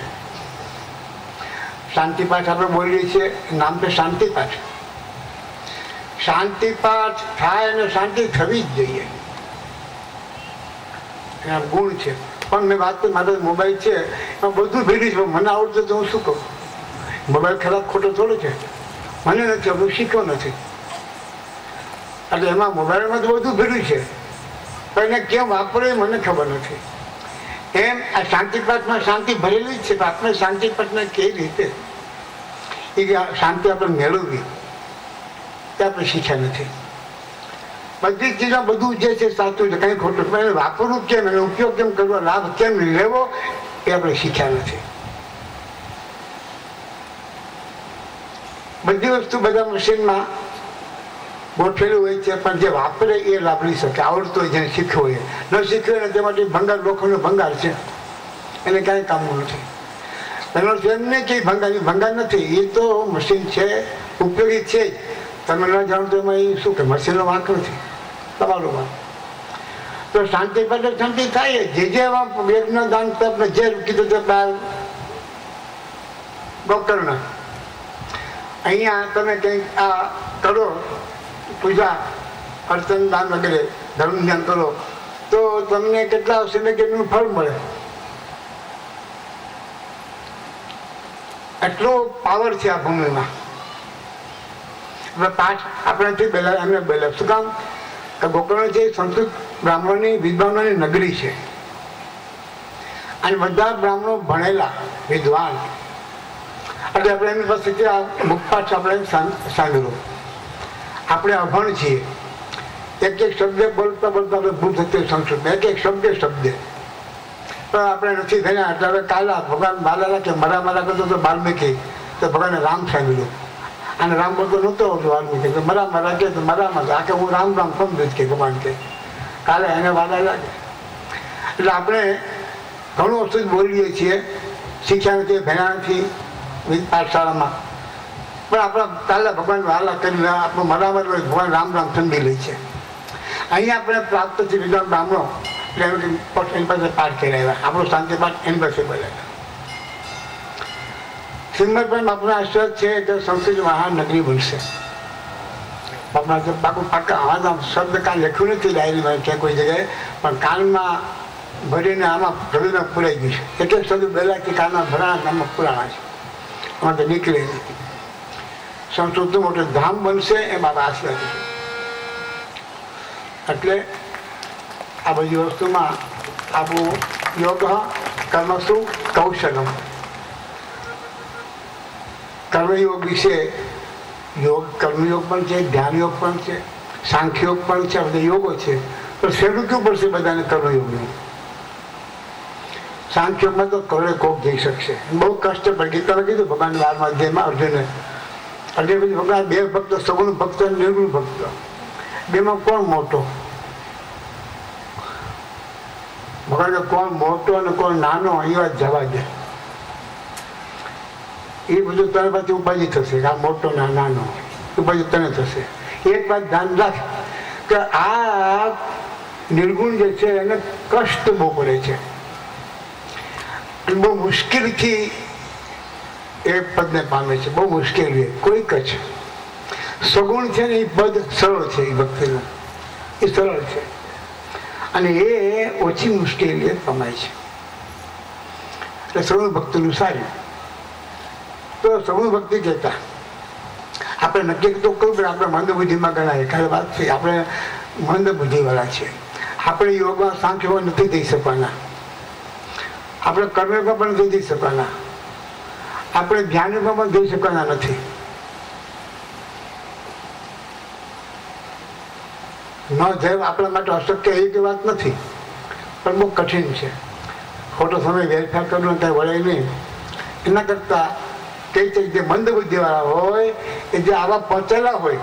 શાંતિપાઠ આપણે બોલીએ છીએ. નામ તો શાંતિપાઠ. શાંતિપાઠ થાય અને શાંતિ થવી જ જોઈએ, એના ગુણ છે. પણ મેં વાત કરી, મારો મોબાઈલ છે એમાં બધું ભેગું છે. મને આવડતું તો હું શું કહું? મોબાઈલ ખરાબ ખોટો થોડો છે, મને નથી આવડતું, શીખ્યો નથી. એટલે એમાં મોબાઈલમાં તો બધું ભેગું છે, પણ એને કેમ વાપરે મને ખબર નથી. એમ આ શાંતિપાઠમાં શાંતિ ભરેલી જ છે, પણ આપણે શાંતિપાઠને કેવી રીતે એ શાંતિ આપણે મેળવવી તે આપણે શીખ્યા નથી. બધી ચીજો બધું જે છે સાચું છે, કંઈ ખોટું, પણ એને વાપરવું કેમ, એનો ઉપયોગ કેમ કરવો, લાભ કેમ લેવો એ આપણે શીખ્યા નથી. બધી વસ્તુ બધા મશીનમાં ગોઠવેલું હોય છે, પણ જે વાપરે એ લાભ લઈ શકે. આવડતું હોય, જેને શીખવું હોય. ન શીખવે ને તે માટે ભંગાર, લોકોનો ભંગાર છે, એને કાંઈ કામનું નથી. એનો એમને કંઈ ભંગાર નથી, એ તો મશીન છે, ઉપયોગી છે જ. તમે ન જાણો તો એમાં એ શું કે મશીનનો વાંક નથી, તમારો વાંક. તો શાંતિ પાસે શાંતિ થાય. જે વેદના દાન આપણે જે કીધું તે ડોક્ટરના અહીંયા તમે કંઈક આ કરો, પૂજા અર્ચન દાન વગેરે ધર્મ ધ્યાન કરો, તો તમને કેટલા સિલેક્ટનું ફળ મળે. એટલો પાવર છે આ ભૂમિમાં. પાઠ આપણાથી પહેલા એમને બોલ્યા. શું કામ? ગોકર્ણ છે સંસ્કૃત બ્રાહ્મણની વિદ્વાનોની નગરી છે, અને બધા બ્રાહ્મણો ભણેલા વિદ્વાન. એટલે આપણે એમની પાસેથી આ મુખપાઠ આપણે સાંભળ્યું. આપણે અભણ છીએ, એક શબ્દ બોલતા આપણે ભૂલ થતી સંસ્કૃત, એક શબ્દ પણ આપણે નથી થયા. એટલે હવે કાલા ભગવાન બાલા કે મરા કરતો તો વાલ્મીકી, તો ભગવાને રામ સાંભળ્યું. અને રામ બોલતો નહોતો વાલ્મીકી, તો મરા કે તો મરામાં આખે હું રામ સમજુ જ કે ભગવાન કે કાલે એને વાલા લાગે. એટલે આપણે ઘણું વસ્તુ જ બોલીએ છીએ, શીખ્યા નથી, ભણ્યા નથી પાઠશાળામાં, પણ આપણા કાલે ભગવાન વાલા કરી આપણું મરામત હોય, ભગવાન રામ સમજી લે છે. અહીંયા આપણે પ્રાપ્ત છે વિદ્વાન બ્રાહ્મણો, એટલે એની પાસે પાઠ કરાવ્યા. આપણો શાંતિ પાઠ એની પાસે બોલાવ્યા. સિંગર પણ આપણો આશ્ચર્ય છે કે સંસ્કૃત મહાનગરી બનશે. પાકા શબ્દ કાન લખ્યું નથી ડાયરીમાં કે કોઈ જગ્યાએ, પણ કાનમાં ભરીને આમાં હૃદયમાં પુરાઈ ગયું છે. એક શબ્દ પહેલાંથી કાનમાં ભરાણા કામમાં પુરાણા છે, આમાં તો નીકળે નથી. સંસ્કૃતનું મોટું ધામ બનશે એ બાબા આશ્ચર્ય છે. એટલે આ બધી વસ્તુમાં આપણું યોગ કર્મસુ કૌશલમ. કર્મયોગ વિશે કર્મયોગ પણ છે, ધ્યાન યોગ પણ છે, સાંખ્ય યોગ પણ છે, બધા યોગો છે. પણ શેડું કેવું પડશે બધાને કર્મયોગનું. સાંખ્ય યોગમાં તો કરે કોક જઈ શકશે, બહુ કષ્ટ પડે. ગીતામાં કીધું ભગવાન 12મા અધ્યાયમાં અર્જુને, એટલે પછી ભગવાન બે ભક્ત, સગુણ ભક્ત અને નિર્ગુણ ભક્ત, બેમાં કોણ મોટો? ભગવાન કોણ મોટો અને કોણ નાનો એ વાત જવા દે. એ બધું તને પાછી ઉપાધિ થશે કે આ મોટો ના નાનો, ઉપાધિ તને થશે. એક વાત ધ્યાન રાખ કે આ નિર્ગુણ જે છે એને કષ્ટ બહુ પડે છે, બહુ મુશ્કેલથી એ પદને પામે છે. બહુ મુશ્કેલી કોઈક જ સગુણ છે ને એ પદ સરળ છે, એ ભક્તિનું એ સરળ છે અને એ ઓછી મુશ્કેલી કમાય છે. એટલે સગુણ ભક્તિનું સારું. તો સગુણ ભક્તિ કહેતા આપણે નક્કી તો કહ્યું, આપણે મંદ બુદ્ધિમાં ગણાય. ખરી વાત છે, આપણે મંદ બુદ્ધિવાળા છીએ. આપણે યોગમાં સાંખ્યમાં નથી જઈ શકવાના, આપણે કર્મમાં પણ નથી જઈ શકવાના, આપણે ધ્યાનમાં પણ જઈ શકવાના નથી. ન જાય આપણા માટે અશક્ય એવી વાત નથી, પણ બહુ કઠિન છે. ખોટો સમય વેરફેર કરવો ત્યાં વળે નહીં. એના કરતા કઈ છે જે મંદ બુદ્ધિવાળા હોય એ જે આવા પહોંચેલા હોય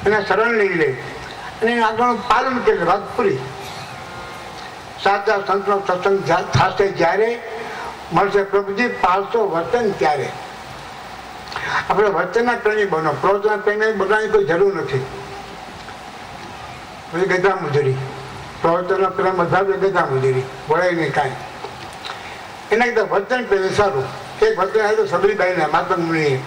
એને શરણ લઈ લે અને આગળનું પાલન કરે. વાત પૂરી. સાચા સંતનો સત્સંગ થશે જ્યારે, મળશે પ્રભુજી પાલશો વચન ત્યારે. આપણે વચનના પ્રેમી બનો, પ્રવચનના પ્રેમી બનવાની કોઈ જરૂર નથી. પછી ગધા મજૂરી, પ્રવચનના પ્રેમ વધારે ગધા મજૂરી વળે નહીં કાંઈ. એના કરતા વચન પ્રેમી સારું. એક વચન આવ્યું તો સબરીબાઈને માતા મુનિએ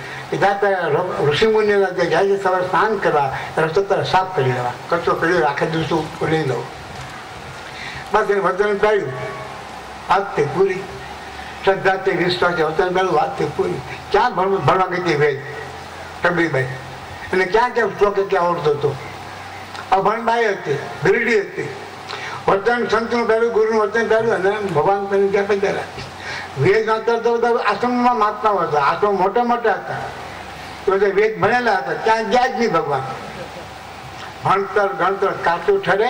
ઋષિ મુનિના જે જાય છે સવારે સ્નાન કરવા, રસ્તો સાફ કરી લેવા, કચરો કર્યો આખા દિવસો લઈ લો. બસ એને વચન પાડ્યું, વાત તે પૂરી. શ્રદ્ધા તે વિશ્વાસ વચન પાડ્યું, વાત તે પૂરી. ક્યાં ભણવા ગઈ હતી વેદ સબરીબાઈ, અને ક્યાં ક્યાં શ્લોકે ક્યાં આવડતો હતો. અભણબાઈ હતી, બિરડી હતી. વચન સંતનું પહેલું, ગુરુનું વચન પહેલું અને ભગવાન તેને ત્યાં પધાર્યા. વેદ વાંચતા તો બધા આશ્રમમાં મહાત્માઓ હતા, આશ્રમ મોટા મોટા હતા, તો બધા વેદ ભણેલા હતા, ત્યાં ગયા જ નહીં ભગવાન. ભણતર ગણતર કાચું ઠરે,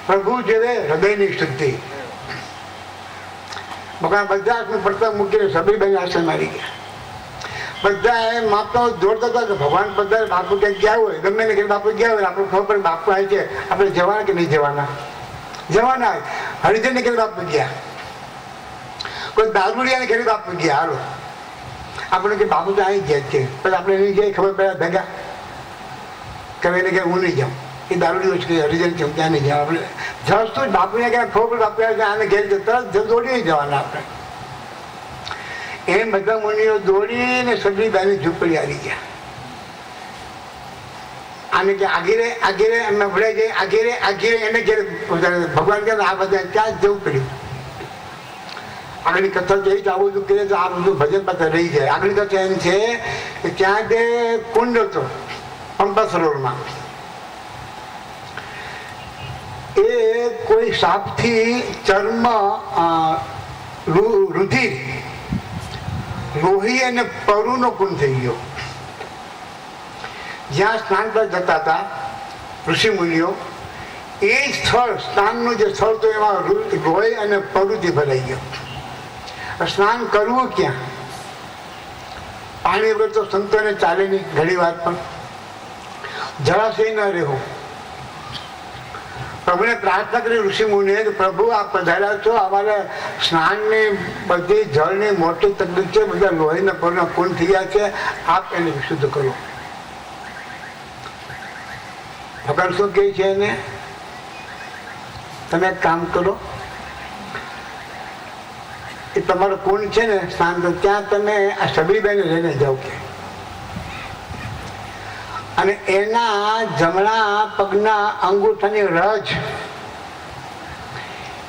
પ્રભુ જેવે હૃદયની શુદ્ધિ. ભગવાન બધા આશ્રમ પડતા મૂકીને સબરીબાઈ આશ્રમ આવી ગયા. બધા એ મહાત્માઓ જોડતા હતા કે ભગવાન બધા બાપુ ક્યાંક ગયા હોય, ગમે ને ક્યાંક બાપુ ગયા હોય, આપણે ખબર પડે બાપુ આવે છે, આપણે જવાના કે નહીં જવાના? જવાના. હરિજનને ક્યાંક બાપુ ગયા, કોઈ દારૂડિયાને ઘરે બાપુ ગયા, હાલો આપણે કે બાપુ તો આવી ગયા છે, પછી આપણે એની ગયા ખબર પડ્યા ભેગા કે એને કે હું નહીં જાઉં, એ દારૂડિયો છે, હરિજન છે, ત્યાં નહીં જાવ. આપણે જશું જ બાપુને ક્યાં ખબર પડે બાપુ આને ઘેર તરત દોડી જવાના આપણે. એમ બધા મુનિઓ દોડીને સબરીબાઈની ઝૂંપડી આવી ગયા. આને કે આગીરે આગીરે એમને ભળાઈ જાય, આગીરે આગીરે એને ઘેર ભગવાન કે આ બધા ત્યાં જ જવું પડ્યું. આગળની કથા જઈ તો આવું બધું કરીએ તો આ બધું ભજન પાછા રહી જાય. આગળની કથા એમ છે કે ત્યાં જે કુંડ હતો પંપા સરોવરમાં, એ કોઈ સાપથી ચર્મ, રુધિર, લોહી અને પરુનો કુંડ થઈ ગયો. જ્યાં સ્નાન પર જતા હતા ઋષિ મુનિઓ, એ સ્થળ સ્નાનનું જે સ્થળ તો એમાં લોહી અને પરુથી ભરાઈ ગયો. સ્નાન કરવું ક્યાં? પાણી વગર તો સંતોને ચાલે નહીં. ઘણી વાર પણ જળાશય ન રહેવું. પ્રભુને પ્રાર્થના કરી ઋષિ મુનિએ, પ્રભુ આપ પધાર્યા છો, અમારે સ્નાનની બધી જળની મોટી તકલીફ છે, બધા લોહીના પરના કુંડ થઈ ગયા છે, આપ એને વિશુદ્ધ કરો. ભગવાન શું કહે છે એને? તમે એક કામ કરો, એ તમારો કુંડ છે ને સ્નાન, ત્યાં તમે આ સબરીબાઈને લઈને જાઓ કે, અને એના જમણા પગના અંગૂઠાની રજ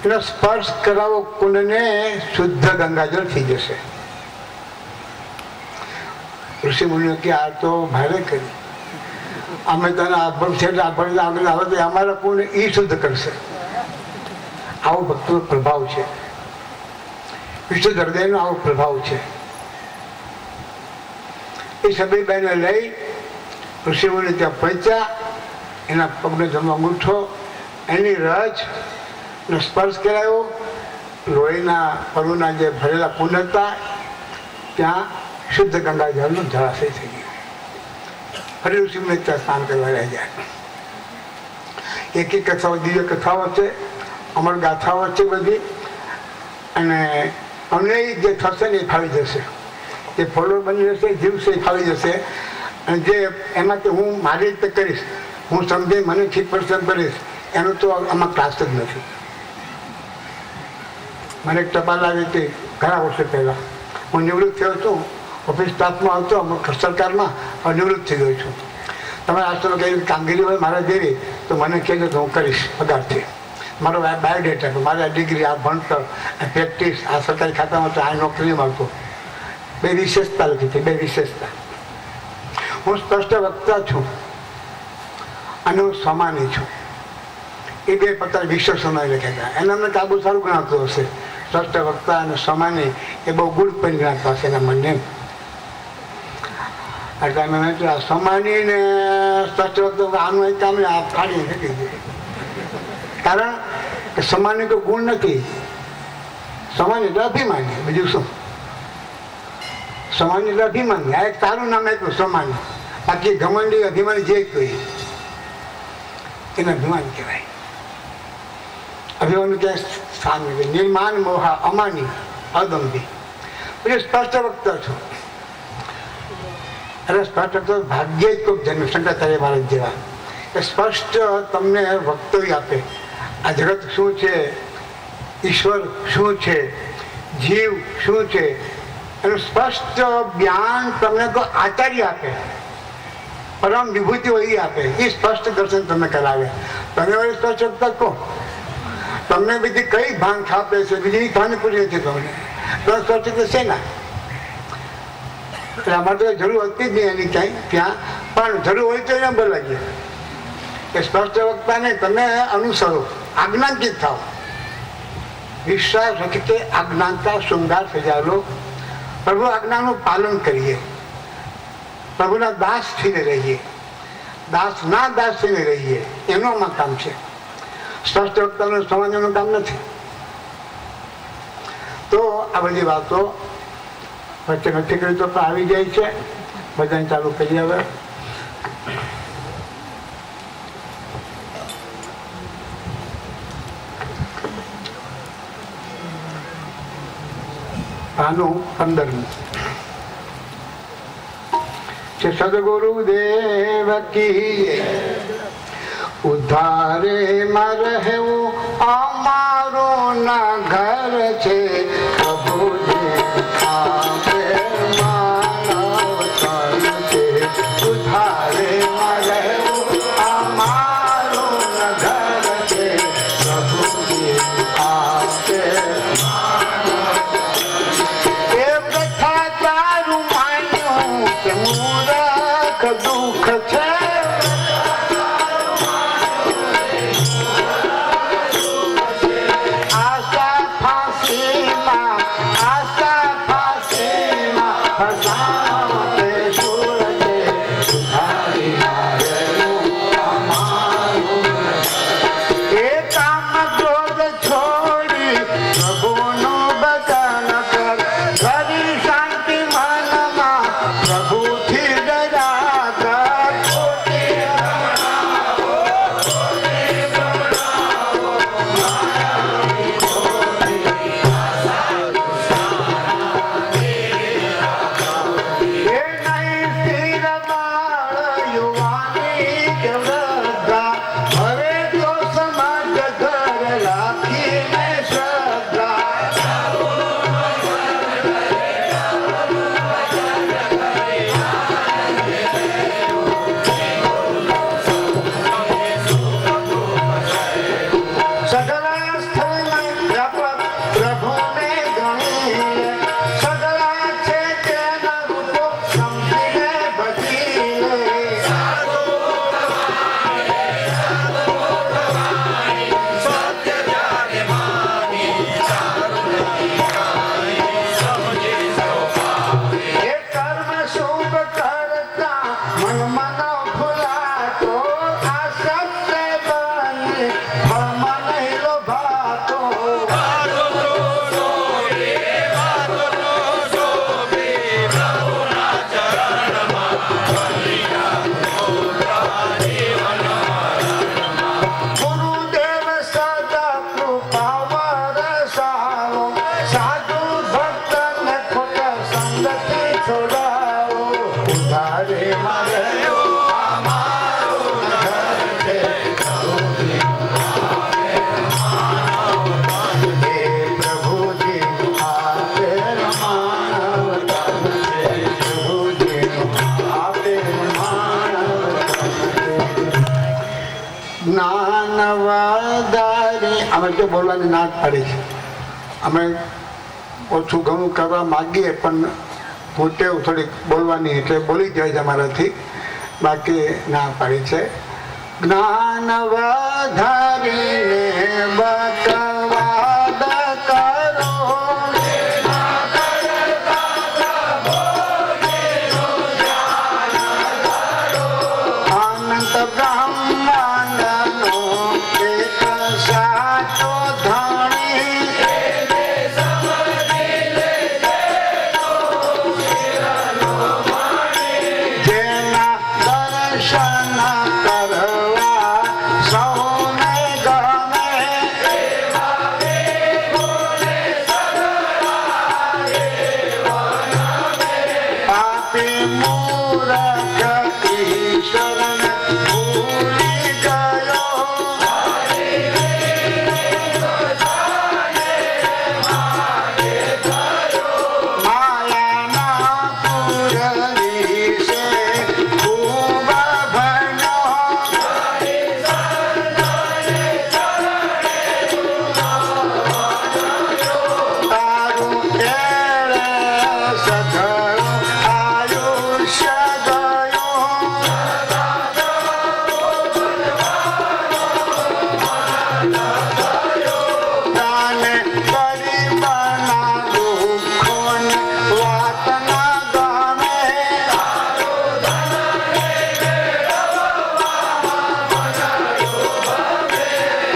એનો સ્પર્શ કરાવો કુંડને, શુદ્ધ ગંગાજળ થઈ જશે. ઋષિ મુનિઓ કે આ તો ભારે કરી, અમે તને આભણ છે આભણ આગળ આવે તો અમારા કુંડ એ શુદ્ધ કરશે. આવો ભક્તોનો પ્રભાવ છે, વિશુદ્ધ હૃદયનો આવો પ્રભાવ છે. એ સબરીબાઈને લઈ ઋષિઓને ત્યાં પહોંચ્યા. એના પગનો જમવા અંગૂઠો, એની રજ નો સ્પર્શ કરાયો. લોહીના પરુના જે ભરેલા કુંડ હતા ત્યાં શુદ્ધ ગંગાજળનો જળાશય થઈ ગયો. ફરી ઋષિઓને ત્યાં સ્નાન કરવા રહી જાય. એક એક કથાઓ, દિવ્ય કથાઓ છે, અમર ગાથાઓ છે બધી. અને અમને જે થશે ને એ ફાવી જશે, જે ફોલો બની જશે, જીવશે એ ફાવી જશે. અને જે એમાંથી હું મારી રીતે કરીશ, હું સમજે મને ઠીક પરસેન્ટ કરીશ, એનો તો આમાં ક્લાસ જ નથી. મને એક ટપાલ આવી હતી ઘણા વર્ષો પહેલાં. હું નિવૃત્ત થયો છું, ઓફિસ સ્ટાફમાં હતો, અમુક સરકારમાં નિવૃત્ત થઈ ગયો છું. તમારે આશ્રમ કઈ કામગીરી હોય મારે જેવી તો મને કહેજો તો હું કરીશ પગારથી. મારો બાયોડેટા, મારી ડિગ્રી, આ ભણતર, આ પ્રેક્ટિસ, આ સરકારી ખાતામાં તો આ નોકરી મળતો. બે વિશેષતા લખી છે, બે વિશેષતા. હું સ્પષ્ટ વક્તા છું અને હું સમાની છું. એ બે પત્ર વિશેષણો લખ્યા હતા. એને અમને કાબુ સારું ગણાતું હશે. સ્પષ્ટ વક્તા અને સમાની એ બહુ ગુડ પણ ગણાતા હશે એના મને. એટલે અમે સમાની ને સ્પષ્ટ વક્તા આનું એક કામ આ ફાડી નથી ગયું. કારણ કે સમાની કોઈ ગુણ નથી. સમાન એટલે અભિમાની, બીજું શું? સમાન એટલે અભિમાની. આ એક તારું નામ આપ્યું સમાની. બાકી ઘમંડી અભિમાની જે કોઈ એને અભિમાન કહેવાય. અભિમાન ક્યાં સ્થાન નથી. નિર્માણ મોહા અમાની અદંભી. પછી સ્પષ્ટ વક્તા છું. અરે સ્પષ્ટ વક્તા ભાગ્ય જ કોઈ જન્મ શંકરાચાર્ય મહારાજ જેવા એ સ્પષ્ટ તમને વક્તવ્ય આપે. આ જગત શું છે, ઈશ્વર શું છે, જીવ શું છે એનું સ્પષ્ટ જ્ઞાન તમને કોઈ આચાર્ય આપે, પરમ વિભૂતિઓ એ આપે. એ સ્પષ્ટ દર્શન તમને કરાવે. તમે વળી સ્પષ્ટ વક્તા કહો. તમને બીજી કઈ ભાન ખાપે છે, બીજી ભાન પૂરી નથી તમને. તો સ્પષ્ટ છે ના. એટલે અમારે તો જરૂર હતી જ નહીં એની ક્યાંય ત્યાં, પણ જરૂર હોય તો એને બોલાવીએ. એ સ્પષ્ટ વક્તાને તમે અનુસરો, આજ્ઞાંકિત થાવ. વિશ્વાસ રખતે આજ્ઞાનતા શૃંગાર સજાવેલો. પ્રભુ આજ્ઞાનું પાલન કરીએ, પ્રભુના દાસ થઈને રહીએ, દાસના દાસ થઈને રહીએ. એનું આમાં કામ છે. સ્પષ્ટ વક્તાનું સમાજનું કામ નથી. તો આ બધી વાતો વચ્ચે નથી કરી તો આવી જાય છે. ભજન ચાલુ કરીએ હવે. આનું 15મું છે. સદગુરુદેવ કી ઉદ્ધારે માં રહેવું અમારું ના ઘર છે. પ્રભુજી આપે માનવ તન છે. ઉદ્ધારે માં રહેવું અમારું ના ઘર છે. પ્રભુજી આપે દુઃખ છે. આશા ફાંસીમાં, આશા ફાંસીમાં ફસાવે સુરતે. સુધારી મારેલું અમારું એ કામ ક્રોધ છોડી પ્રભુનું ભજન કર. ઘરી શાંતિ મનમાં પ્રભુથી અમે તો બોલવાની ના જ પાડી છે. અમે ઓછું ઘણું કરવા માગીએ પણ પોતે થોડીક બોલવાની એટલે બોલી જાય છે અમારાથી, બાકી ના પાડી છે. જ્ઞાન વધારીને બકવાદ કરો, અનંત બ્રહ્માંડનો એક સાચો ધણી, જેના દર્શન કરવા સૌને ગમે, પાપી મૂરખ ઈશ્વરને ભૂલી ગયો, માયાના પુરવી છે ખૂબ ભણ્યો, તારું એળે સઘળું આયુષ્ય ગયું, તાને ગરીબના દુઃખોની વાત ના ગમે,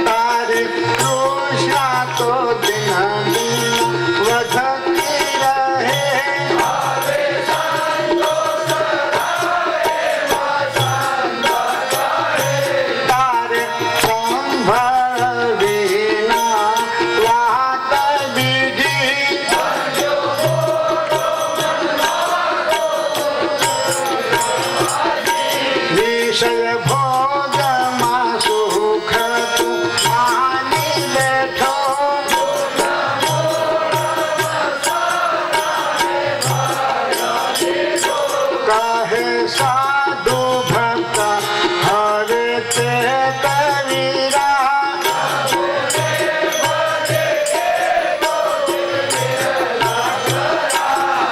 તારી તૃષ્ણા તો દિન દિન વધતી રહે, તારે સંભળવીના વાત બીજી, વિષય ભોગમાં સુખ તું માની બેઠો, કહે સાધુ ભક્ત હરે તે કવીરા,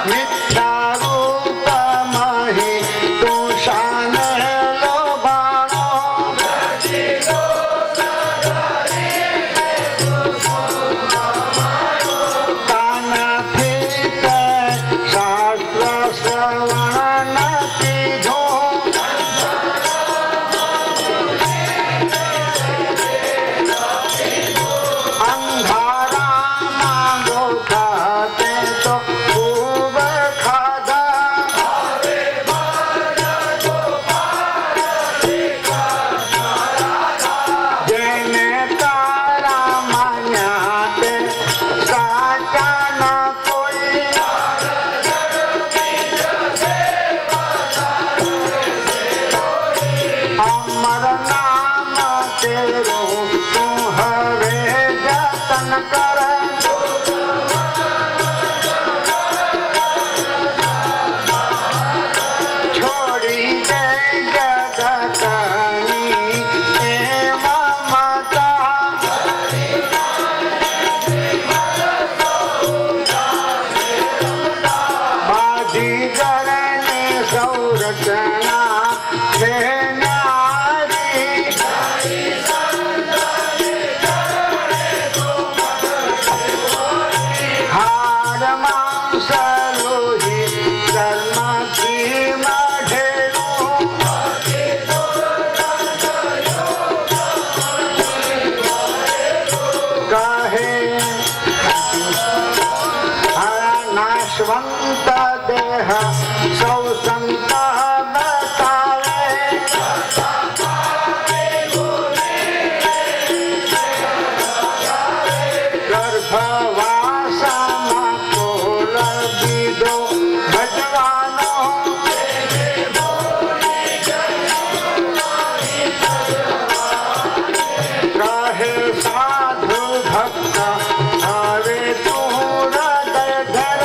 મિથ્યા રૂપ મહી તું શાને લોભાણો, કાનાથી તે શાસ્ત્ર શ્રવણ નથી જો, અંધારામાં ગોથા તે તો ખૂબ ખાધા, જેને તારા માન્યા તે સાચા ના કોઈ, અમર નામ તેરું તું હવે જતન કર, છોડી દે જગતની એ મમતા, બાજીગરને સંરચના છે ન્યારી, હાડ માંસ લોહી કર્મથી મઢેલું, કહે નાશવંત દેહ સૌ સંત બતાવે, ગર્ભવાસમાં કોલ દીધો ભજવાનો, કહે સાધુ ભક્ત હવે તું હૃદય ધર,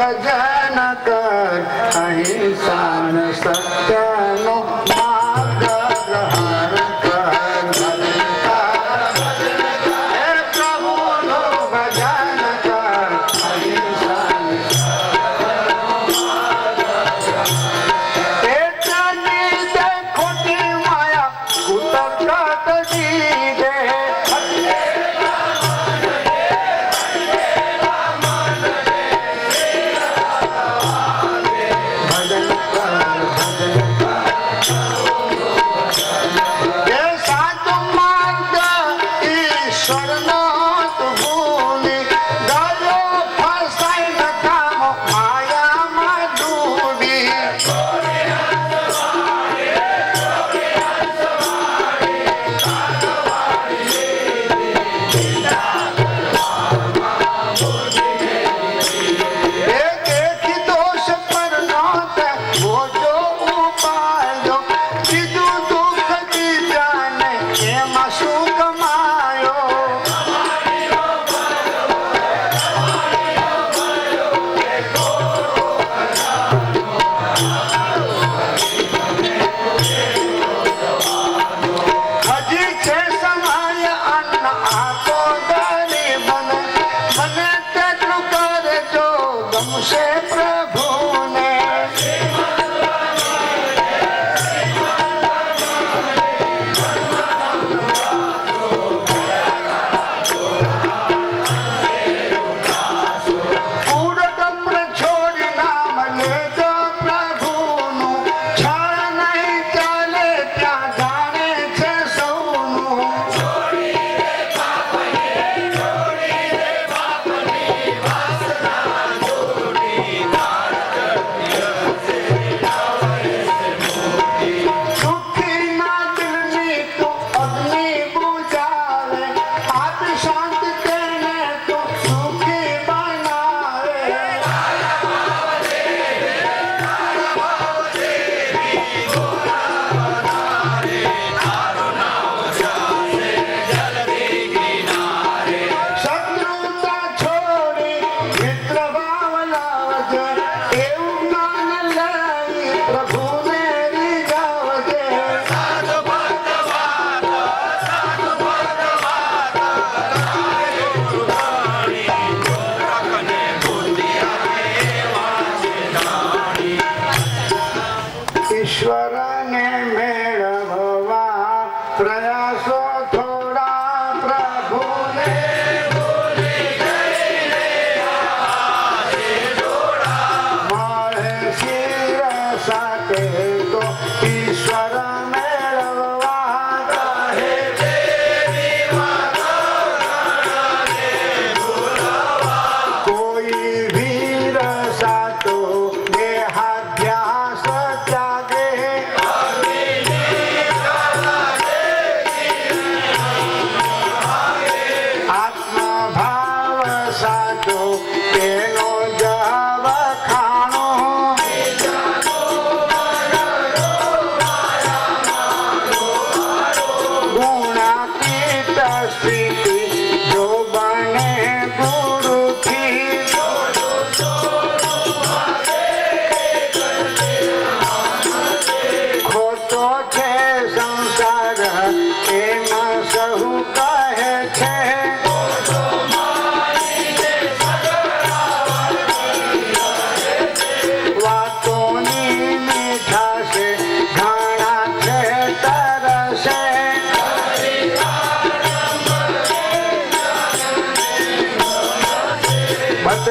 ભજન કર અહિંસા સત્યનો માર્ગ ગ્રહણ કર પ્રભુનો ભજન કર અહિંસા ખોટી માયા કુતર્ક દીધે ઈશ્વરને મેળવવા પ્રયાસો થોડા પ્રભુને મળે શિર સાથે તો ઈશ્વર મેળવવા કોઈ વીર સાતો દેહાધ્યાસ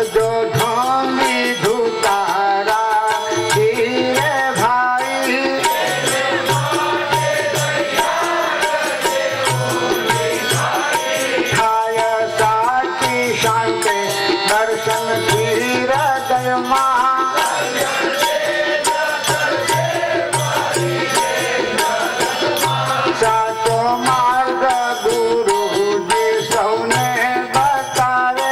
जो धामी धुतारा धीरे भाई थाय साची शांति दर्शन धीर दयमा साचो मार्ग गुरु जी सौने बतावे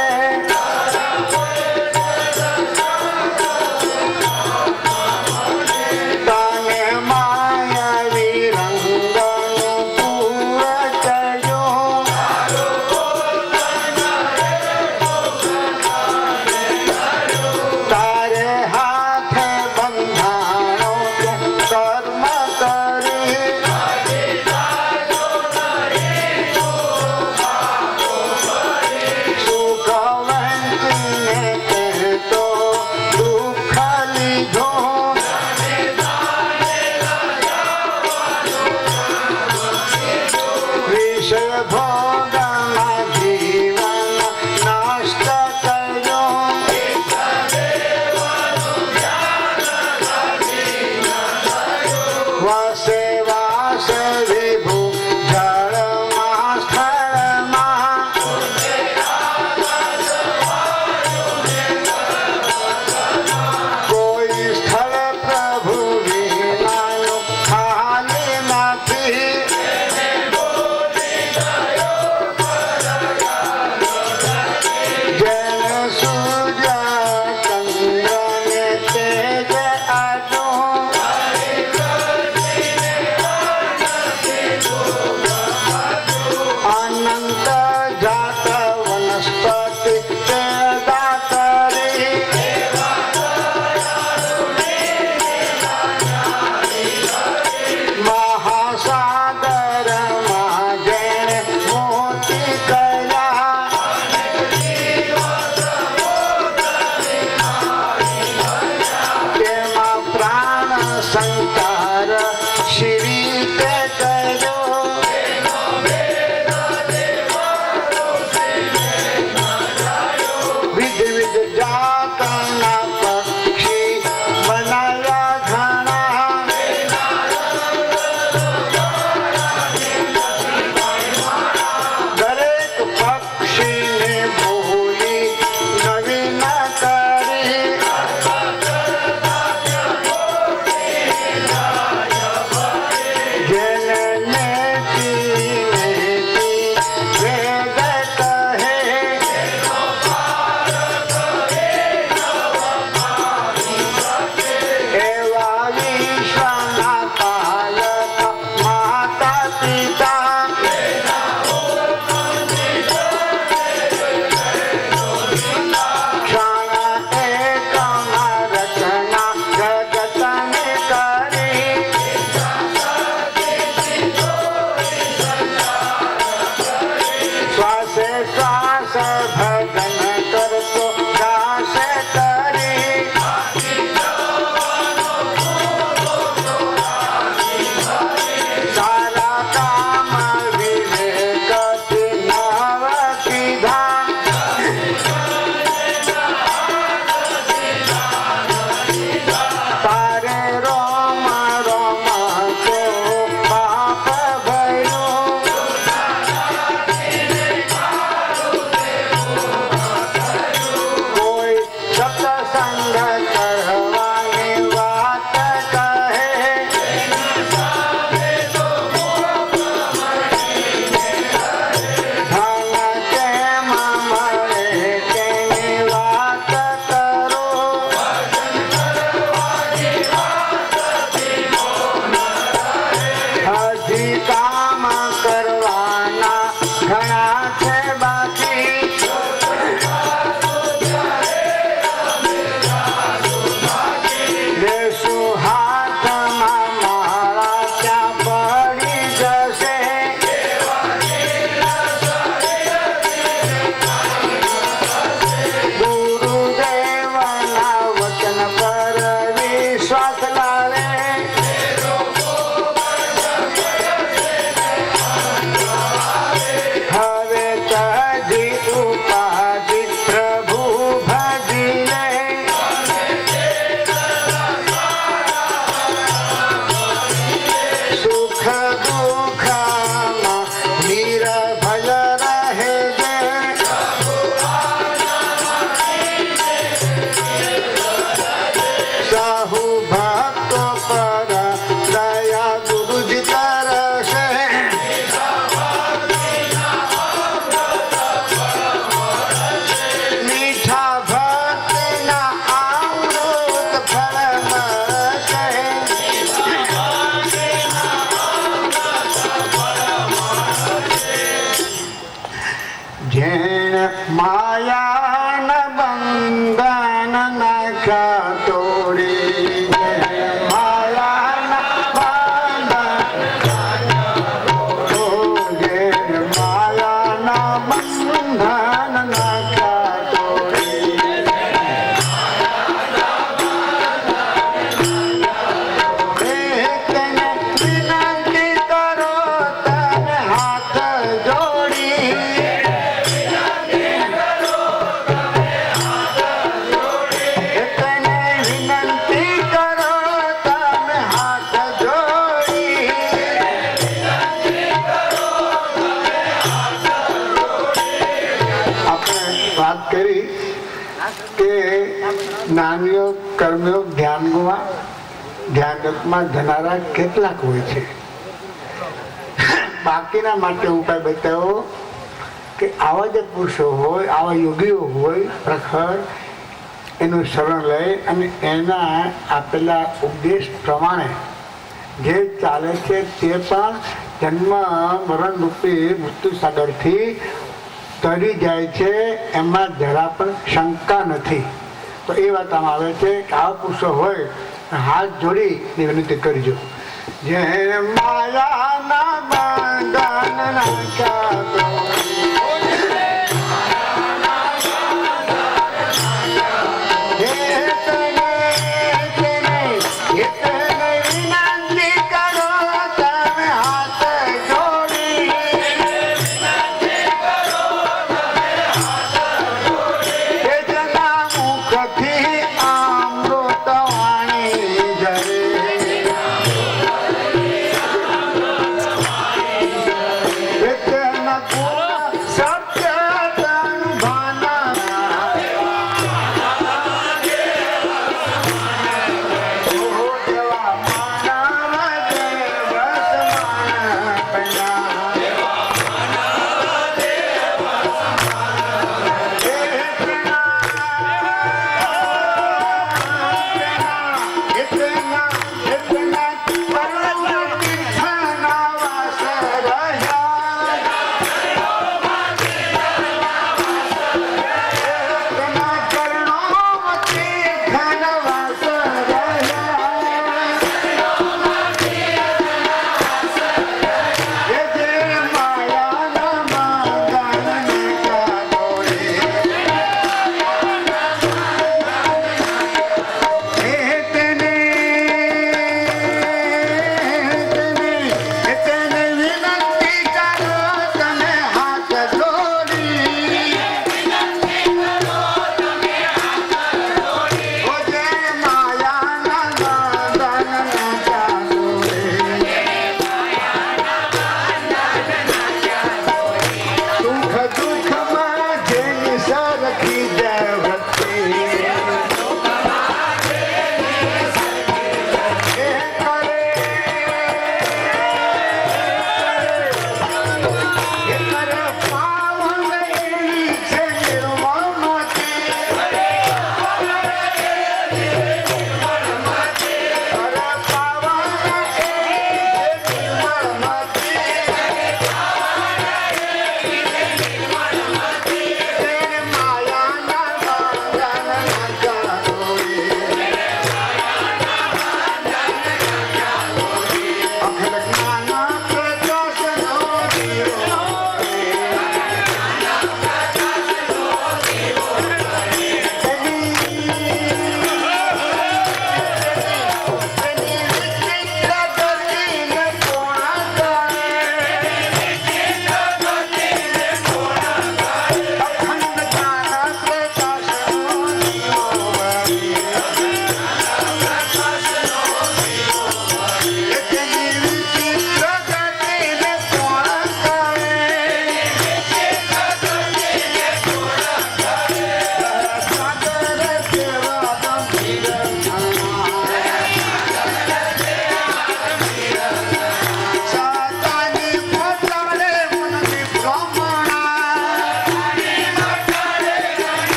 જ્ઞાનયોગ કર્મયોગ ધ્યાનમાં ધ્યાનમાં જનારા કેટલાક હોય છે. બાકીના માટે ઉપાય બતાવો કે આવા જે પુરુષો હોય, આવા યોગીઓ હોય પ્રખર, એનું શરણ લઈ અને એના આપેલા ઉપદેશ પ્રમાણે જે ચાલે છે તે પણ જન્મ મરણ રૂપી મૃત્યુ સાગરથી તરી જાય છે, એમાં જરા પણ શંકા નથી. તો એ વાત આમાં આવે છે કે આવા પુરુષો હોય હાથ જોડી વિનંતી કરજો. જય માયાના બંધન નાખ્યા